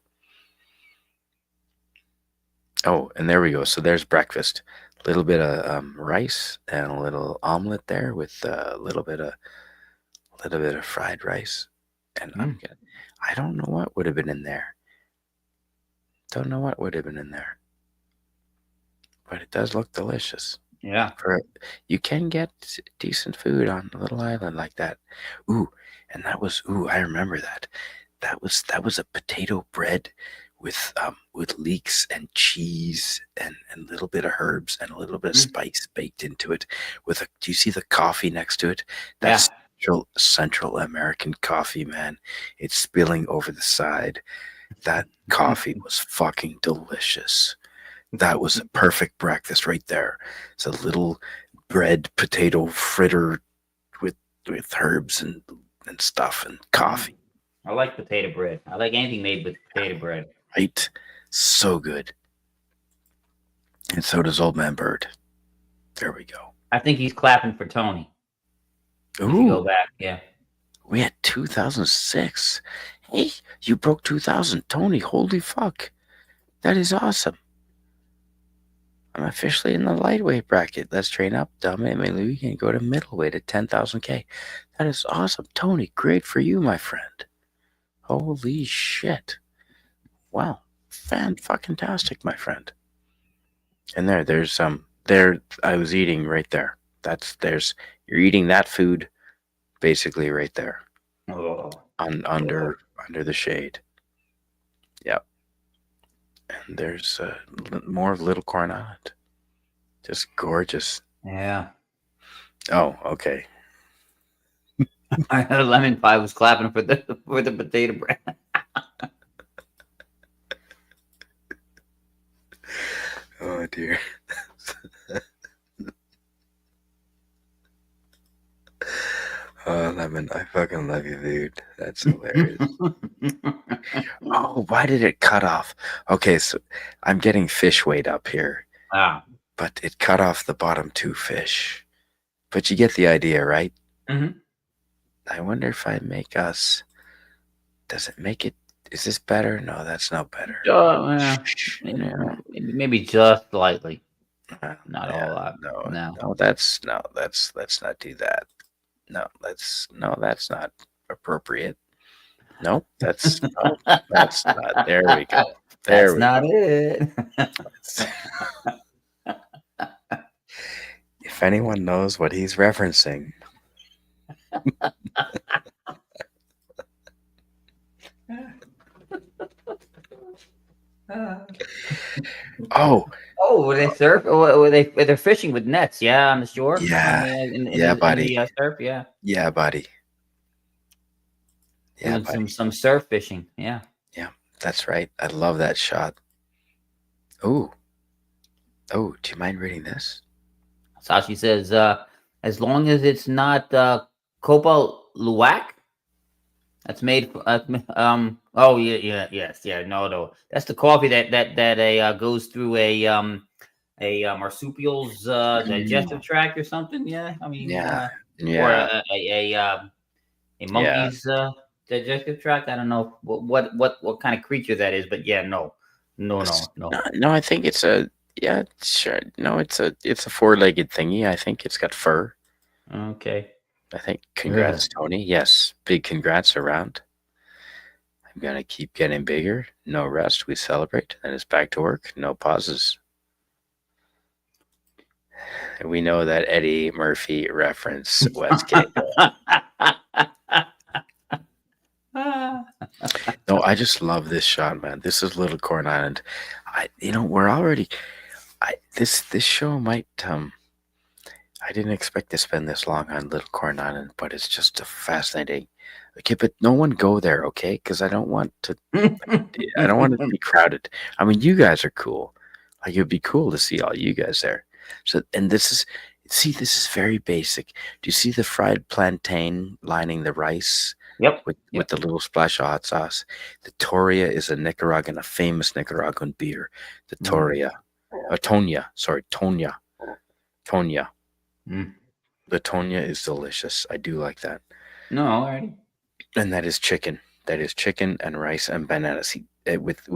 Oh, and there we go. So there's breakfast. A little bit of rice and a little omelet there with a little bit of fried rice. And Mm. I don't know what would have been in there. Don't know what would have been in there, but it does look delicious. Yeah. For you can get decent food on a little island like that. Ooh, and that was I remember that. That was a potato bread with leeks and cheese and a little bit of herbs and a little bit of Mm. spice baked into it. Do you see the coffee next to it? Yeah. That's Central American coffee, man. It's spilling over the side. That coffee was fucking delicious. That was a perfect breakfast right there. It's a little bread potato fritter with with herbs and stuff and Mm. coffee. I like potato bread. I like anything made with potato bread. Right? So good. And so does Old Man Bird. There we go. I think he's clapping for Tony. If you go Ooh, back, yeah. we had 2006. Hey, you broke 2000, Tony. Holy fuck. That is awesome. I'm officially in the lightweight bracket. Let's train up, dumb it. Maybe we can go to middleweight at 10,000K. That is awesome. Tony, great for you, my friend. Holy shit. Wow. Fan-fucking-tastic, my friend. And there I was eating right there. You're eating that food basically right there Oh. under the shade. Yep. And there's more of Little Corn Island. Just gorgeous. Yeah. Oh, okay. I had a lemon pie was clapping for the potato bread. Oh dear. Oh, Lemon, I fucking love you, dude. That's hilarious. Oh, why did it cut off? Okay, so I'm getting fish weight up here, Wow. but it cut off the bottom two fish. But you get the idea, right? Mm-hmm. I wonder if I make us. Does it make it? Is this better? No, that's not better. Yeah. Yeah, Maybe just slightly. Not a yeah, whole lot. no, No. no, let's not do that. No, that's not appropriate. No, that's not. There we go. There That's we not go. it. If anyone knows what he's referencing, oh Oh, were they surf? Or were they fishing with nets? Yeah, on the shore. yeah, yeah, In buddy, the surf. Yeah, yeah, buddy, yeah, doing buddy, some surf fishing. Yeah. yeah. That's right. I love that shot. Oh, do you mind reading this? Sashi says, as long as it's not copal luwak, that's made. Oh yeah, yeah, yes, yeah. No. That's the coffee that goes through a marsupial's Mm, digestive tract or something. Yeah, I mean, yeah, or yeah. a Yeah. monkey's digestive tract. I don't know what kind of creature that is, but yeah, no, no, no, no. No, I think it's a yeah, sure. No, it's a four-legged thingy. I think it's got fur. Okay. I think. Ugh. Congrats, Tony. Yes, big congrats around. I'm gonna keep getting bigger. No rest. We celebrate. Then it's back to work. No pauses. We know that Eddie Murphy reference Westgate. No, I just love this shot, man. This is Little Corn Island. We're already. This show might. I didn't expect to spend this long on Little Corn Island, but it's just a fascinating. Okay, but no one go there, okay? Because I don't want to. I don't want it to be crowded. I mean, you guys are cool. Like it'd be cool to see all you guys there. So, and this is very basic. Do you see the fried plantain lining the rice Yep. with the little splash of hot sauce? The Toria is a famous Nicaraguan beer. The Mm. Toria, Tonya. Mm. The Tonya is delicious. I do like that. No, alrighty. And that is chicken. That is chicken and rice and banana seed with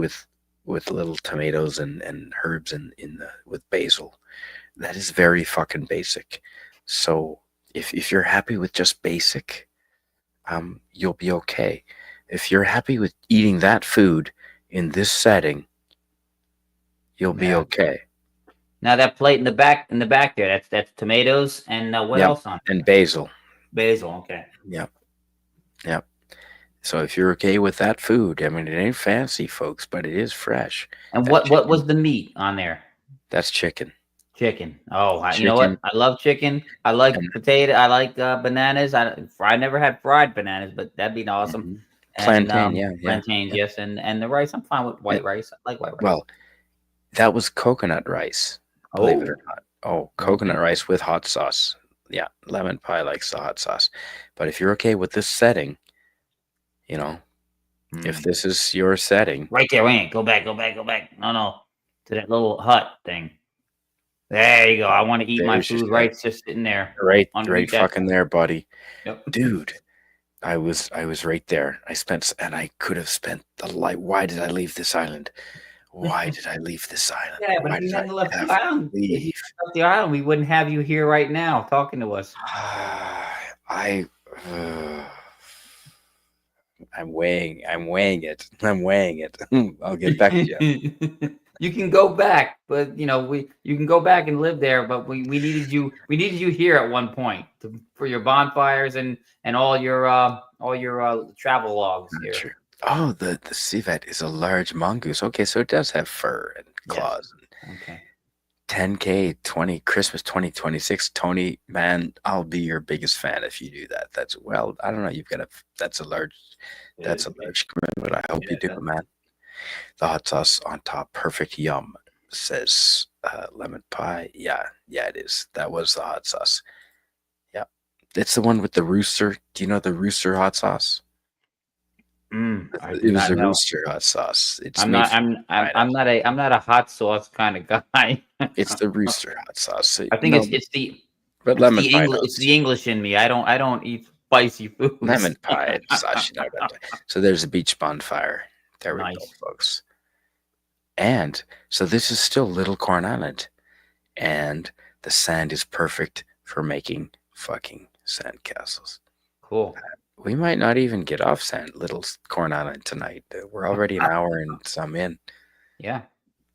little tomatoes and herbs with basil. That is very fucking basic. So if you're happy with just basic, you'll be okay. If you're happy with eating that food in this setting, You'll be Yeah. okay. Now that plate in the back there, that's tomatoes and what Yep. else on And basil. basil? Okay. Yep. Yep. So if you're okay with that food, I mean, it ain't fancy, folks, but it is fresh. And That what chicken, was the meat on there? that's chicken. Chicken. Oh, you know Chicken what? I love chicken. I and like potato. I like bananas. I never had fried bananas, but that'd be awesome. mhm. And Plantain. Yeah. Yeah. plantains, Yeah. yes, and the rice. I'm fine with Yeah. white rice. I like white rice. Well, that was coconut rice, believe it or Oh, not. Oh, okay. coconut rice with hot sauce. Yeah, lemon pie likes the hot sauce. But if you're okay with this setting, you know, if Mm. this is your setting, Right there, wait. Go back. Go back. Go back. No, no. To that little hut thing. There you go. I want to eat my there's your food setting. right just sitting there Right underneath that. fucking there, buddy. Yep. Dude, I was right there. And I could have spent the life. Why did I leave this island? Why did I leave this island? Yeah, but if Why you did hadn't left I the ever island, if you leave? hadn't left the island, we wouldn't have you here right now talking to us. I uh, I'm weighing it. I'm weighing it. I'll get back to you. You can go back, but you can go back and live there. But we needed you here at one point for your bonfires and all your travel logs Not here. sure. Oh, the civet is a large mongoose. Okay, so it does have fur and Yes. claws. Okay. 10K 20 Christmas 2026. Tony, man, I'll be your biggest fan if you do that. That's well, I don't know. That's a large commitment. I hope you do it, man. The hot sauce on top, perfect. Yum, says lemon pie. Yeah, yeah, it is. That was the hot sauce. Yeah, it's the one with the rooster. Do you know the rooster hot sauce? I do It was not a know. rooster hot sauce. It's made from China. I'm not a hot sauce kind of guy. It's the rooster hot sauce. So, I think no, but it's lemon the pie English it's knows. the English in me. I don't eat spicy foods. Lemon pie and sausage. So there's a beach bonfire. There we go, Nice. folks. And so this is still Little Corn Island. And the sand is perfect for making fucking sandcastles. Cool. We might not even get off Little Corn Island tonight. We're already an hour and some in. Yeah.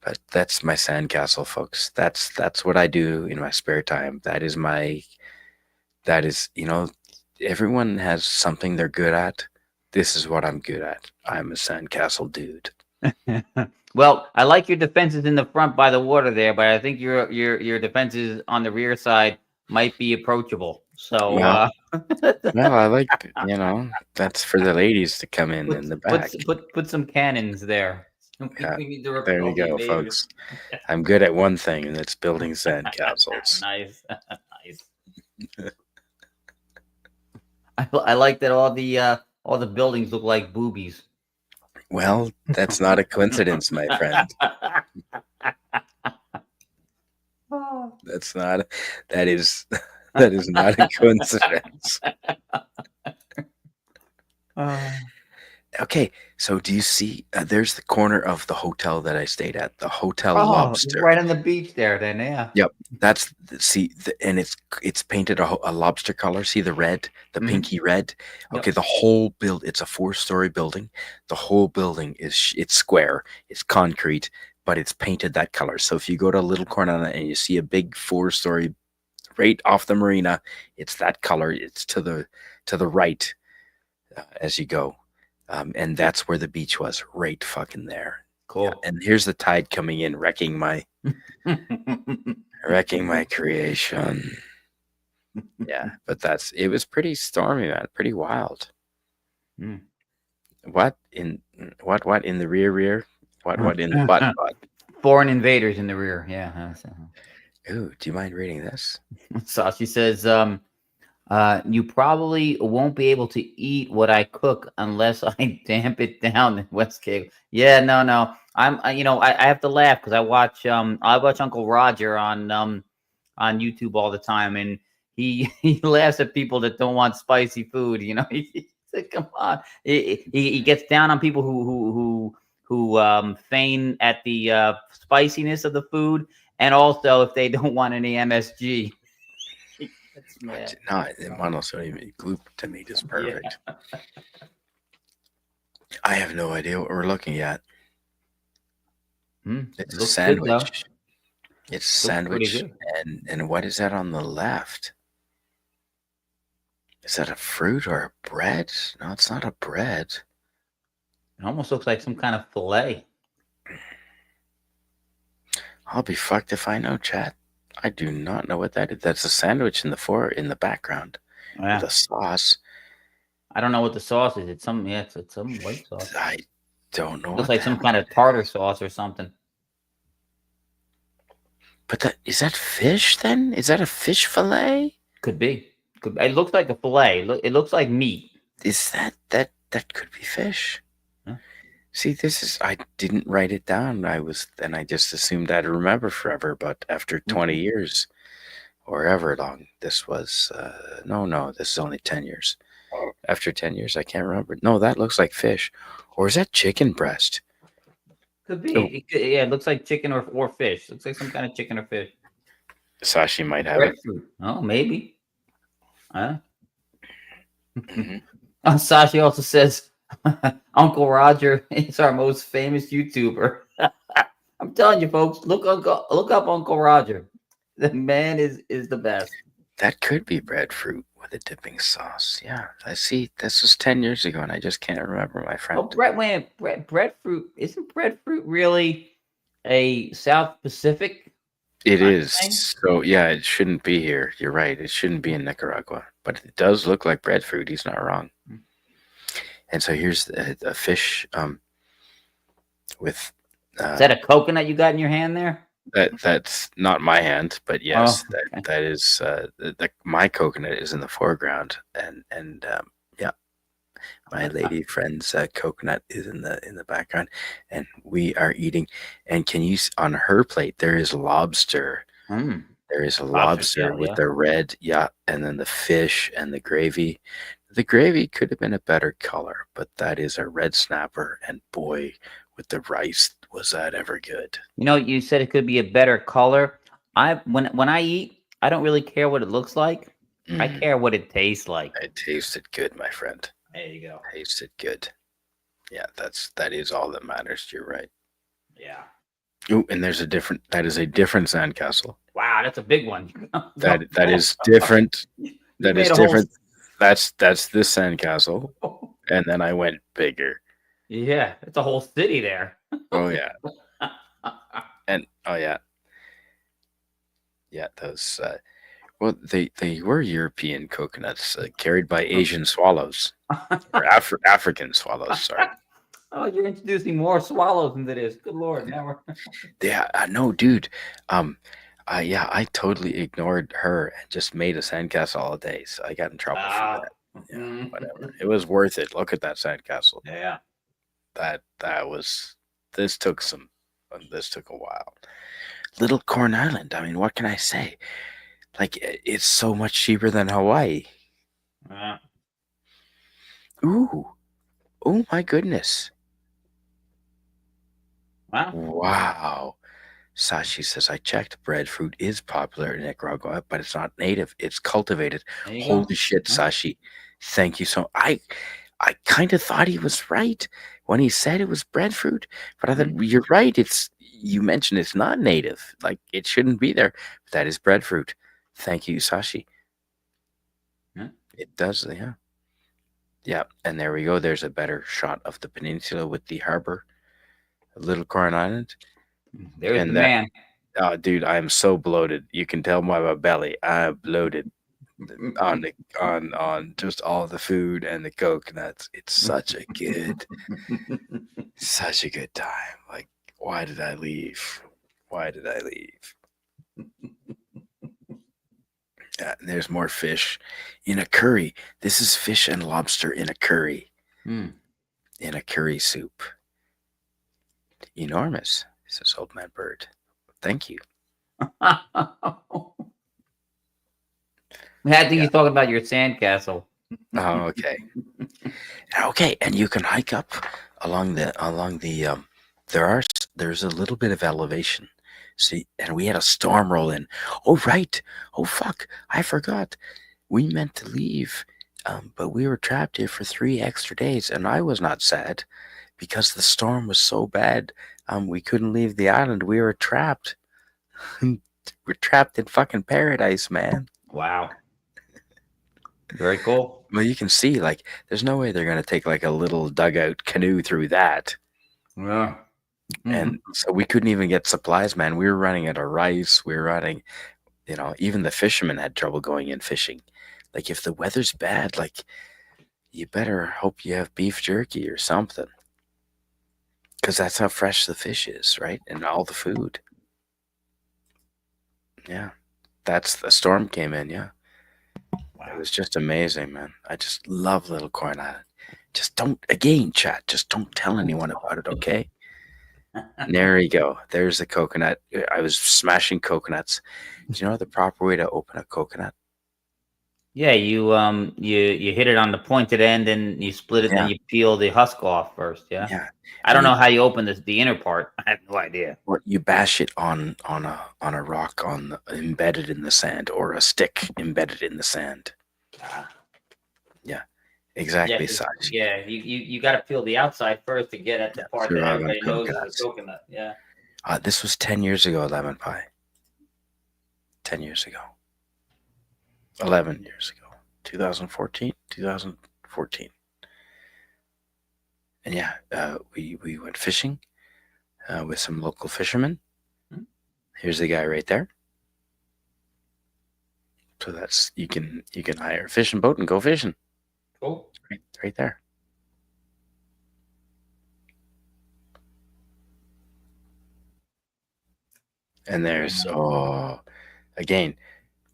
But that's my sandcastle, folks. That's what I do in my spare time. That is, everyone has something they're good at. This is what I'm good at. I'm a sandcastle dude. Well, I like your defenses in the front by the water there, but I think your defenses on the rear side might be approachable. So Well, well, I like, that's for the ladies to come in the back. put some cannons there. Yeah, We need to there repel you the go, invaders. folks. I'm good at one thing, and that's building sandcastles. Nice, nice. I like that all the buildings look like boobies. Well, that's not a coincidence, my friend. That's not. That is. That is not a coincidence. Okay, so do you see? There's the corner of the hotel that I stayed at, the Hotel Oh, it's Lobster. right on the beach there. Then yeah. Yep, and it's painted a lobster color. See the red, the Mhm. pinky red. Okay, Yep. the whole build. It's a 4-story building. The whole building it's square. It's concrete, but it's painted that color. So if you go to Little Corn Island and you see a big 4-story right off the marina, it's that color. It's to the right as you go, and that's where the beach was, right fucking there. Cool. Yeah, and here's the tide coming in, wrecking my creation. Yeah, but it was pretty stormy, man. Pretty wild. Mm. What in the rear? What in the butt? Foreign invaders in the rear. Yeah. Ooh, do you mind reading this? So she says, you probably won't be able to eat what I cook unless I damp it down in West Cape. Yeah, no. I have to laugh because I watch Uncle Roger on YouTube all the time, and he laughs at people that don't want spicy food. He said, "Come on." He gets down on people who feign at the spiciness of the food, and also if they don't want any MSG. No, the monosodium glutamate is perfect. Yeah. I have no idea what we're looking at. It It's a looks good though. sandwich. It's a Looks pretty sandwich. good. And what is that on the left? Is that a fruit or a bread? No, it's not a bread. It almost looks like some kind of fillet. I'll be fucked if I know, chat. I do not know what that is. That's a sandwich in the background with Yeah. a sauce. I don't know what the sauce is. It's some it's some white sauce. I don't know Looks what the like some hell. kind of tartar sauce or something. But is that fish then? Is that a fish fillet? Could be. It looks like a fillet. It looks like meat. Is that could be fish? Huh? See, I didn't write it down. I just assumed I'd remember forever. But after 20 years or ever long, this was no, this is only 10 years. After 10 years, I can't remember. No, that looks like fish, or is that chicken breast? Could be. Oh, Yeah, it looks like chicken or fish. Looks like some kind of chicken or fish. Sashi might have it. Breadfruit. Oh, maybe. Huh? Mhm. Sashi also says Uncle Roger is our most famous YouTuber. I'm telling you, folks, look up Uncle Roger. The man is the best. That could be breadfruit with a dipping sauce. Yeah, I see. This was 10 years ago, and I just can't remember, my friend. Oh, breadfruit isn't breadfruit really a South Pacific? It kind of is. thing? So, yeah, it shouldn't be here. You're right. It shouldn't be in Nicaragua, but it does look like breadfruit. He's not wrong. Mm. And so here's a fish with. Is that a coconut you got in your hand there? That's not my hand, but yes, Oh, okay. that is my coconut is in the foreground, and yeah, my lady friend's coconut is in the background, and we are eating. And can you on her plate there is lobster. Mm. There is a Lobster lobster tail, with yeah. the red, yeah, and then the fish and the gravy. The gravy could have been a better color, but that is a red snapper, and boy, with the rice, was that ever good. You said it could be a better color. When I eat, I don't really care what it looks like. I Mm, care what it tastes like. it tasted good, my friend. There you go. Tasted good. Yeah, that is all that matters. You're right. Yeah. Ooh, and that is a different sandcastle. Wow, that's a big one. That is different. You That is made a whole. different. That's this sandcastle. And then I went bigger. Yeah, it's a whole city there. Oh yeah. And oh yeah. Yeah, those well they were European coconuts carried by Asian swallows or African swallows, sorry. Oh, you're introducing more swallows into this. Good Lord. Now we're. Yeah, no, dude. Yeah, I totally ignored her and just made a sandcastle all day, so I got in trouble for Ah. that. Yeah, whatever. It was worth it. Look at that sandcastle. Yeah. That was. This took some. This took a while. Little Corn Island. I mean, what can I say? Like, it's so much cheaper than Hawaii. Yeah. Ooh, oh my goodness! Wow. Wow. Sashi says, I checked. Breadfruit is popular in Nicaragua, but it's not native. It's cultivated. There you go. Holy shit, Huh? Sashi. Thank you so I kind of thought he was right when he said it was breadfruit, but I thought Mhm. you're right. You mentioned it's not native. Like it shouldn't be there. But that is breadfruit. Thank you, Sashi. Yeah. It does, yeah. Yeah, and there we go. There's a better shot of the peninsula with the harbor, Little Corn Island. There's the And that man. Oh, dude, I am so bloated. You can tell by my belly. I'm bloated on just all the food and the coconuts. It's such a good time. Like, why did I leave? Why did I leave? There's more fish in a curry. This is fish and lobster in a curry. Hmm. In a curry soup. Enormous, says Old Man Bird. Thank you. I think Yeah. he's talking about your sandcastle. Oh, okay. Okay, and you can hike up along the there's a little bit of elevation. See, and we had a storm roll in. Oh right. Oh fuck. I forgot. We meant to leave, but we were trapped here for 3 extra days, and I was not sad because the storm was so bad, we couldn't leave the island. We were trapped. We're trapped in fucking paradise, man. Wow. Very cool. Well, you can see, like, there's no way they're gonna take like a little dugout canoe through that. Yeah. And so we couldn't even get supplies, man. We were running out of rice. We were running, even the fishermen had trouble going in fishing. Like, if the weather's bad, like, you better hope you have beef jerky or something. Because that's how fresh the fish is, right? And all the food. Yeah. That's the storm came in, yeah. It was just amazing, man. I just love Little Corn Island. Just don't, again, chat, just don't tell anyone about it, okay? There you go. There's the coconut. I was smashing coconuts. Do you know the proper way to open a coconut? Yeah, you hit it on the pointed end and you split it, Yeah. then you peel the husk off first. Yeah. Yeah. I don't know how you open the inner part. I have no idea. Or you bash it on a rock embedded in the sand, or a stick embedded in the sand. Yeah. Exactly, Sachi. Yeah, you got to peel the outside first to get at the part that survive on everybody knows is coconuts. a coconut. Yeah. This was 10 years ago, Lemon Pie. 10 years ago. 11 years ago. 2014? 2014. And yeah, we went fishing with some local fishermen. Here's the guy right there. So that's you can hire a fishing boat and go fishing. Cool. Right there. And there's again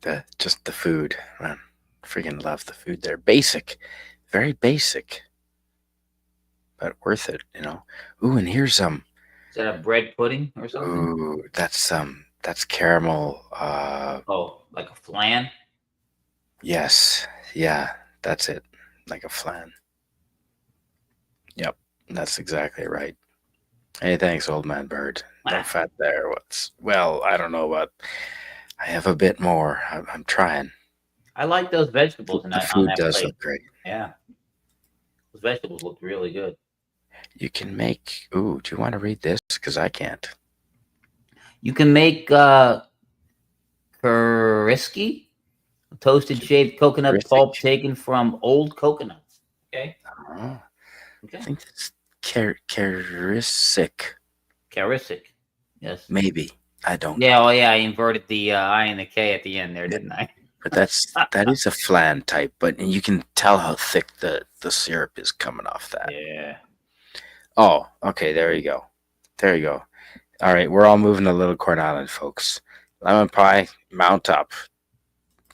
the food. Man, freaking love the food there. Basic, very basic, but worth it. Ooh, and here's Is that a bread pudding or something? Ooh, that's caramel. Like a flan. Yes, yeah, that's it. Like a flan. Yep, that's exactly right. Hey, thanks, old man bird. No fat there. I don't know, but I have a bit more. I'm trying. I like those vegetables The food does look great. Yeah, those vegetables look really good. You can make. Ooh, do you want to read this? Because I can't. You can make kuriski, toasted shaved coconut pulp taken from old coconuts. Okay. Okay. I think it's karisic. Karisic. Yes. Maybe. I don't know. Oh, yeah. I inverted the I and the K at the end there, didn't I? But that is a flan type, but you can tell how thick the syrup is coming off that. Yeah. Oh, okay. There you go. There you go. All right, we're all moving to Little Corn Island, folks. Lemon Pie, mount up.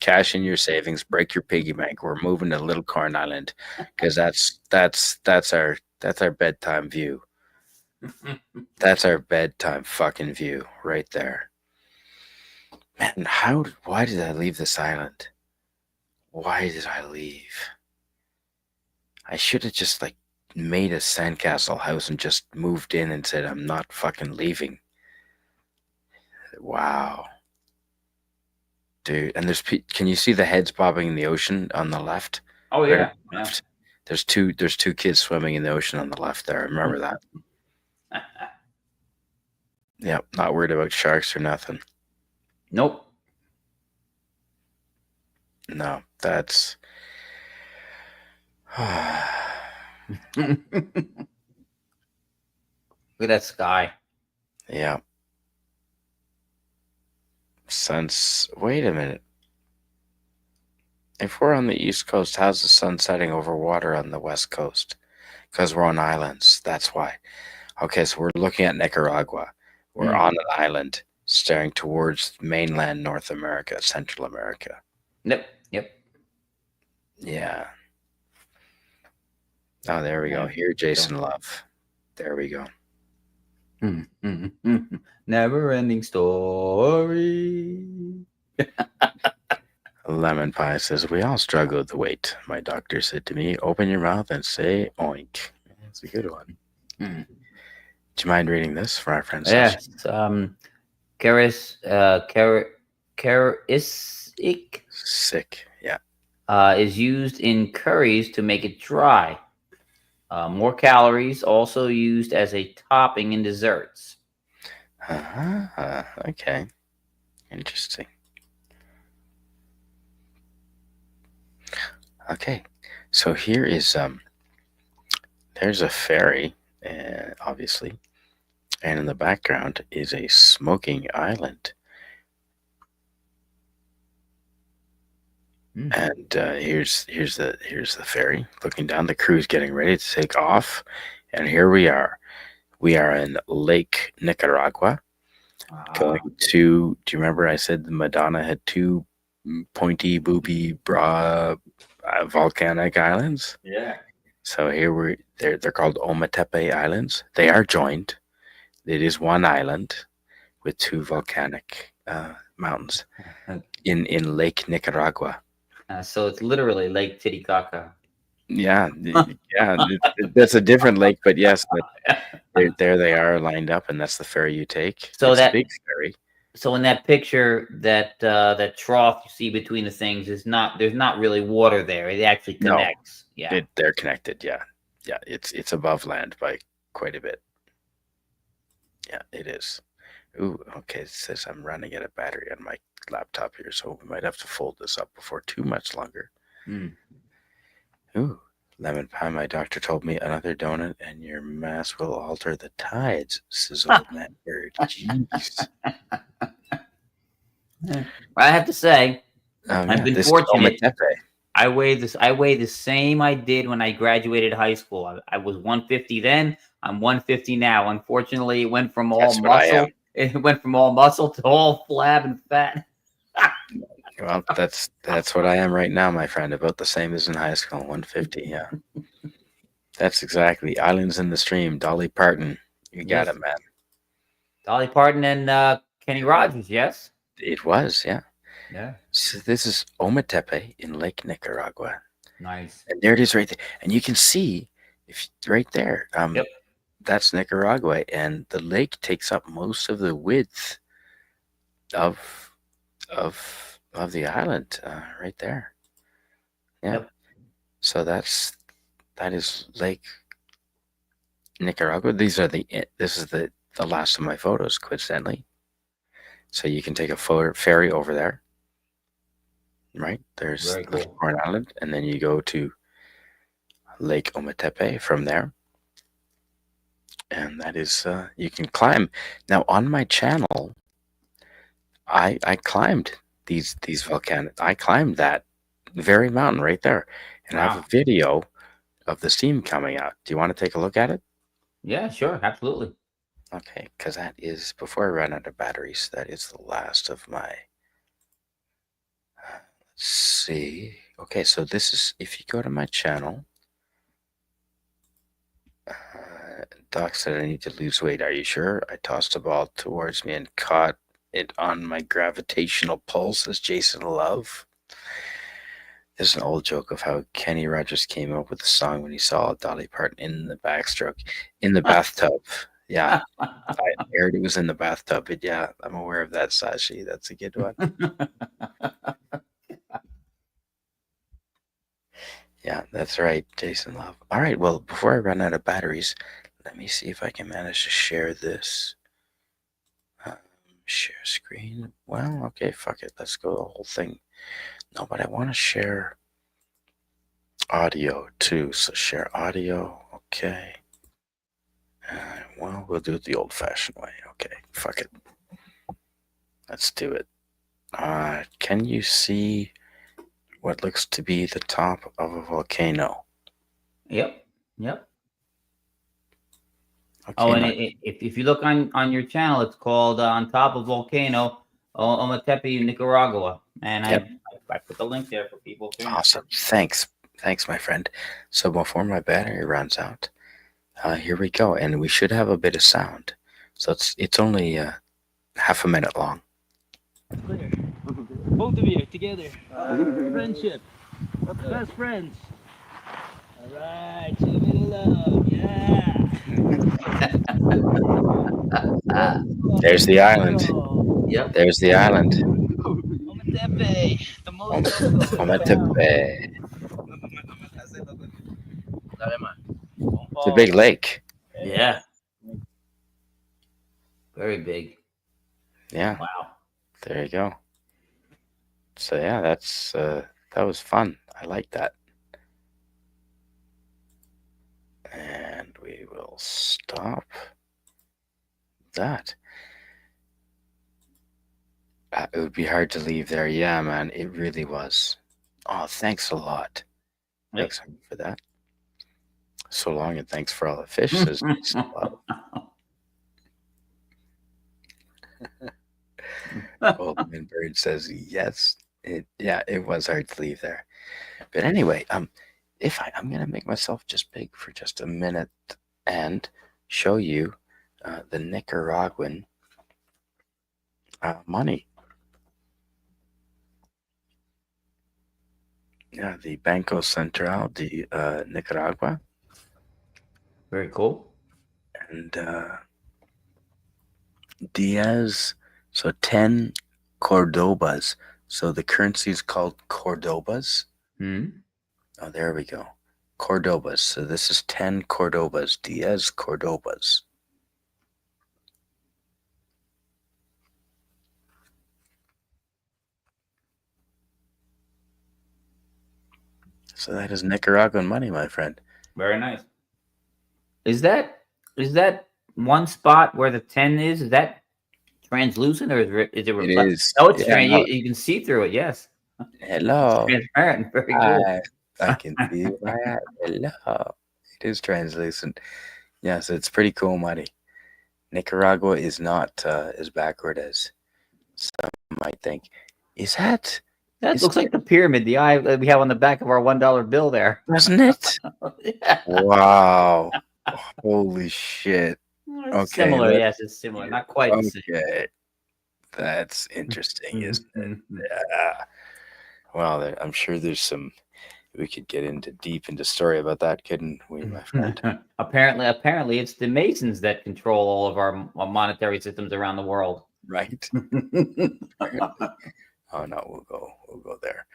Cash in your savings, break your piggy bank. We're moving to Little Corn Island because that's our bedtime view. That's our bedtime fucking view right there. Man, why did I leave this island? Why did I leave? I should have just made a sandcastle house and just moved in and said, I'm not fucking leaving. Wow. Dude, and can you see the heads bobbing in the ocean on the left? Oh yeah. Left. There's two kids swimming in the ocean on the left there. I remember that. Yep, not worried about sharks or nothing. Nope. No, that's Look at that sky. Yeah. Wait a minute. If we're on the East Coast, how's the sun setting over water on the West Coast? Because we're on islands. That's why. Okay, so we're looking at Nicaragua. We're on an island staring towards mainland North America, Central America. Yep. Yeah. Oh, there we go. Here, Jason Love. There we go. Never ending story. Lemon Pie says, we all struggle with the weight. My doctor said to me, open your mouth and say oink. That's a good one. Do you mind reading this for our friends? Yes. Karisic. Sick. Yeah. Is used in curries to make it dry. More calories, also used as a topping in desserts. Okay. Interesting. Okay. So here is there's a ferry, obviously, and in the background is a smoking island. And here's the ferry looking down. The crew's getting ready to take off, and here we are. We are in Lake Nicaragua, going to. Do you remember I said the Madonna had two pointy, booby, volcanic islands? Yeah. So here they're called Ometepe Islands. They are joined. It is one island with two volcanic mountains in Lake Nicaragua. So it's literally Lake Titicaca. Yeah, that's a different lake, but yes, but there they are lined up, and that's the ferry you take. So It's a that big ferry. so in that picture, that trough you see between the things is not there's not really water there. It actually No, connects. Yeah. they're connected. Yeah, it's above land by quite a bit. Yeah, it is. Ooh, okay. It says I'm running out of battery on my laptop here, so we might have to fold this up before too much longer. Ooh, lemon pie. My doctor told me another donut and your mass will alter the tides, says old man bird. Jeez. I have to say, I've been fortunate. I weigh the same I did when I graduated high school. I was 150 then. I'm 150 now. Unfortunately, it went from all muscle. It went from all muscle to all flab and fat. Well, that's what I am right now, my friend. About the same as in high school, 150. Yeah, that's exactly. Islands in the Stream, Dolly Parton. You got it, man. Dolly Parton and Kenny Rogers. Yes, it was. Yeah. Yeah. So this is Ometepe in Lake Nicaragua. Nice. And there it is right there. And you can see if right there. Yep. That's Nicaragua, and the lake takes up most of the width of the island right there. Yeah. Yep. So that is Lake Nicaragua. This is the last of my photos, coincidentally. So you can take a ferry over there. Right, there's Little Corn Island, and then you go to Lake Ometepe from there, and that is you can climb. Now on my channel, I climbed these volcanic. I climbed that very mountain right there, and I have a video of the steam coming out. Do you want to take a look at it? Yeah, sure, absolutely. Okay, because that is, before I run out of batteries, that is the last of my. See, okay, so this is, if you go to my channel, Doc said I need to lose weight. Are you sure? I tossed a ball towards me and caught it on my gravitational pulse, says Jason Love. There's an old joke of how Kenny Rogers came up with the song when he saw Dolly Parton in the bathtub. Yeah, I heard it was in the bathtub, but yeah, I'm aware of that, Sashi. That's a good one. Yeah, that's right, Jason Love. All right, well, before I run out of batteries, let me see if I can manage to share this. Share screen. Well, okay, fuck it. Let's go the whole thing. No, but I want to share audio too. So share audio. Okay. Well, we'll do it the old-fashioned way. Okay, fuck it. Let's do it. Can you see what looks to be the top of a volcano? Yep. Okay, oh, and if you look on your channel, it's called On Top of Volcano, Ometepe, Nicaragua. And I put the link there for people too. Awesome. Thanks, my friend. So before my battery runs out, here we go. And we should have a bit of sound. So it's only half a minute long. Clear. Both of you together. Friendship. Best friends. All right. Show me the love. Yeah. There's the island. Yep. There's the island. Ometepe. The most. Ometepe. Dale más. It's a big lake. Yeah. Very big. Yeah. Wow. There you go. So yeah, that was fun. I like that. And we will stop that. It would be hard to leave there. Yeah, man, it really was. Oh, thanks a lot. Yep. Thanks for that. So long, and thanks for all the fish. Says Jason Love. Golden Bird says yes. It was hard to leave there. But anyway, I'm gonna make myself just big for just a minute and show you the Nicaraguan money. Yeah, the Banco Central de Nicaragua. Very cool. And Diaz, so 10 Cordobas. So the currency is called Cordobas. Hmm. Oh, there we go. Cordobas. So this is 10 Cordobas. Diaz Cordobas. So that is Nicaraguan money, my friend. Very nice. Is that one spot where the 10 is? Is that translucent or is it It reflective? is. Oh, it's Yeah, no. you can see through it. Yes. Hello. It's transparent. Very good. I can see my eye. Hello. It is translucent. Yes, it's pretty cool money. Nicaragua is not as backward as some might think. Is that? That looks like the pyramid, the eye that we have on the back of our $1 bill there. Doesn't it? Yeah. Wow. Holy shit. It's Okay, similar. Yes, it's similar. Not quite the same. Okay. That's interesting, isn't it? Mhm. Yeah. Well, I'm sure we could get deep into story about that, couldn't we, my friend? Apparently, it's the Masons that control all of our monetary systems around the world. Right. Oh no, we'll go there.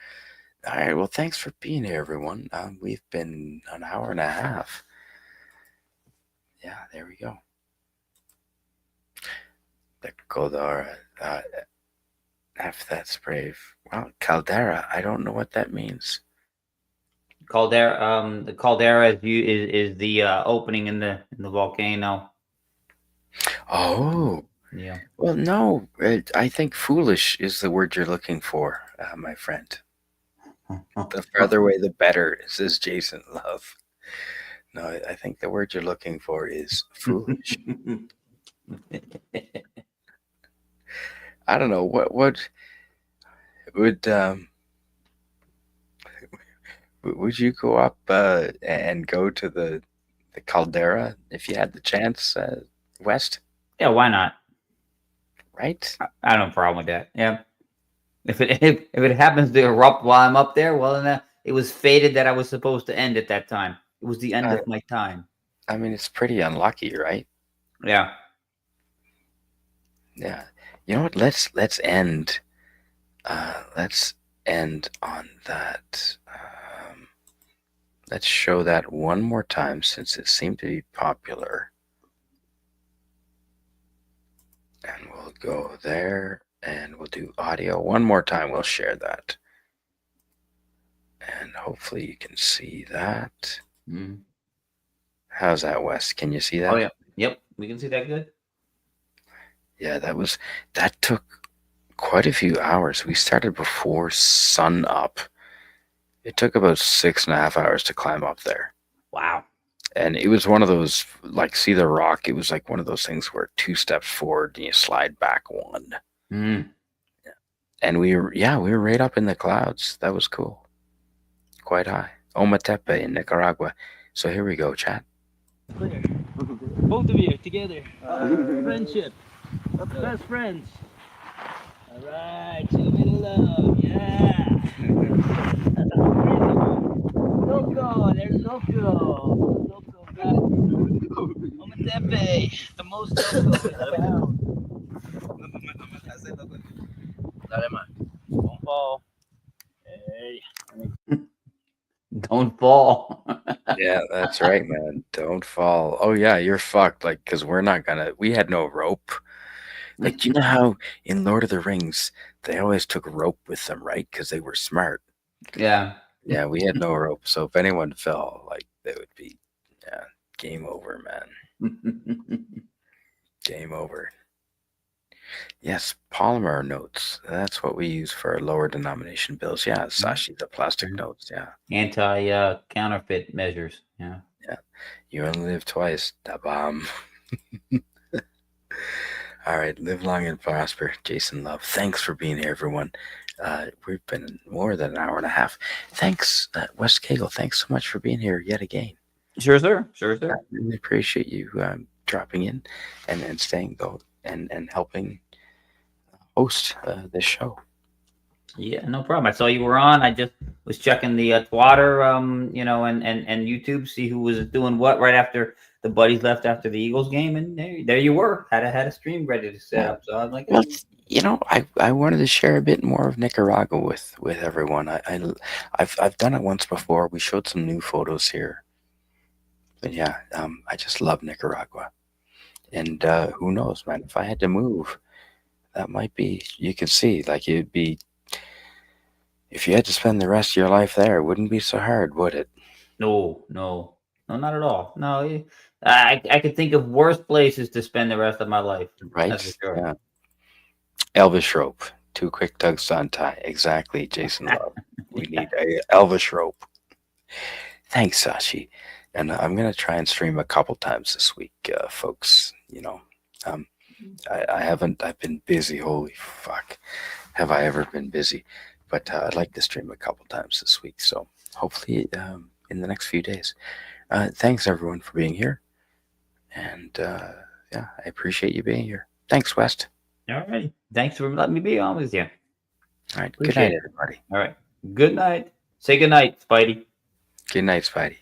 All right. Well, thanks for being here, everyone. We've been an hour and a half. Yeah, there we go. The Godara. If that's brave. Well, caldera. I don't know what that means. Caldera. The caldera is the opening in the volcano. Oh. Yeah. Well, no. I think foolish is the word you're looking for, my friend. The further away, the better, says Jason Love. No, I think the word you're looking for is foolish. I don't know what would you go up and go to the caldera if you had the chance, West? Yeah, why not? Right? I don't have a problem with that. Yeah. If it happens to erupt while I'm up there, well, then it was fated that I was supposed to end at that time. It was the end of my time. I mean, it's pretty unlucky, right? Yeah. Yeah. You know what? Let's end. Let's end on that. Let's show that one more time since it seemed to be popular. And we'll go there and we'll do audio one more time. We'll share that. And hopefully you can see that. Mm. How's that, Wes? Can you see that? Oh, yeah. Yep. We can see that good. Yeah, that took quite a few hours. We started before sun up. It took about 6.5 hours to climb up there. Wow. And it was one of those, like, see the rock? It was like one of those things where 2 steps forward and you slide back 1. Mm. Yeah. And we were right up in the clouds. That was cool. Quite high. Ometepe in Nicaragua. So here we go, chat. Clear. Both of you together. Friendship. Best friends. All right. Show me the love. Yeah. Loco. There's Loco. Loco back. Ometepe. The most loco in the town. Don't fall. Hey. Don't fall. Yeah, that's right, man. Don't fall. Oh yeah, you're fucked. Like, cause we're not gonna. We had no rope. Like, you know how in Lord of the Rings they always took rope with them, right? Because they were smart. Yeah. Yeah, we had no rope, so if anyone fell, like, they would be, yeah, game over, man. Game over. Yes, polymer notes. That's what we use for our lower denomination bills. Yeah, Sashi, the plastic notes. Yeah, Anti counterfeit measures. Yeah. yeah. You only live twice. Da bomb. All right, live long and prosper, Jason Love. Thanks for being here, everyone. We've been more than an hour and a half. Thanks, Wes Cagle. Thanks so much for being here yet again. Sure, sir. Sure, I sir. really appreciate you dropping in and staying and helping host this show. Yeah, no problem. I saw you were on. I just was checking the Twitter, and YouTube, see who was doing what right after the buddies left after the Eagles game, and there you were. Had a stream ready to set up. So I was like, Well, I wanted to share a bit more of Nicaragua with everyone. I've done it once before. We showed some new photos here, but yeah, I just love Nicaragua, and who knows, man? If I had to move, that might be. You could see, like, it'd be if you had to spend the rest of your life there. It wouldn't be so hard, would it? no, not at all. No, I could think of worse places to spend the rest of my life. Right? That's for sure. Yeah. Elvis rope. Too quick tugs to untie. Exactly, Jason Love. We need a Elvis rope. Thanks, Sashi. And I'm gonna try and stream a couple times this week, folks. I haven't. I've been busy. Holy fuck, have I ever been busy? But I'd like to stream a couple times this week. So hopefully, in the next few days. Thanks everyone for being here, and yeah, I appreciate you being here. Thanks, West. All right. Thanks for letting me be on with you. All right. Appreciate Good night, it. everybody. All right. Good night. Say good night, Spidey. Good night, Spidey.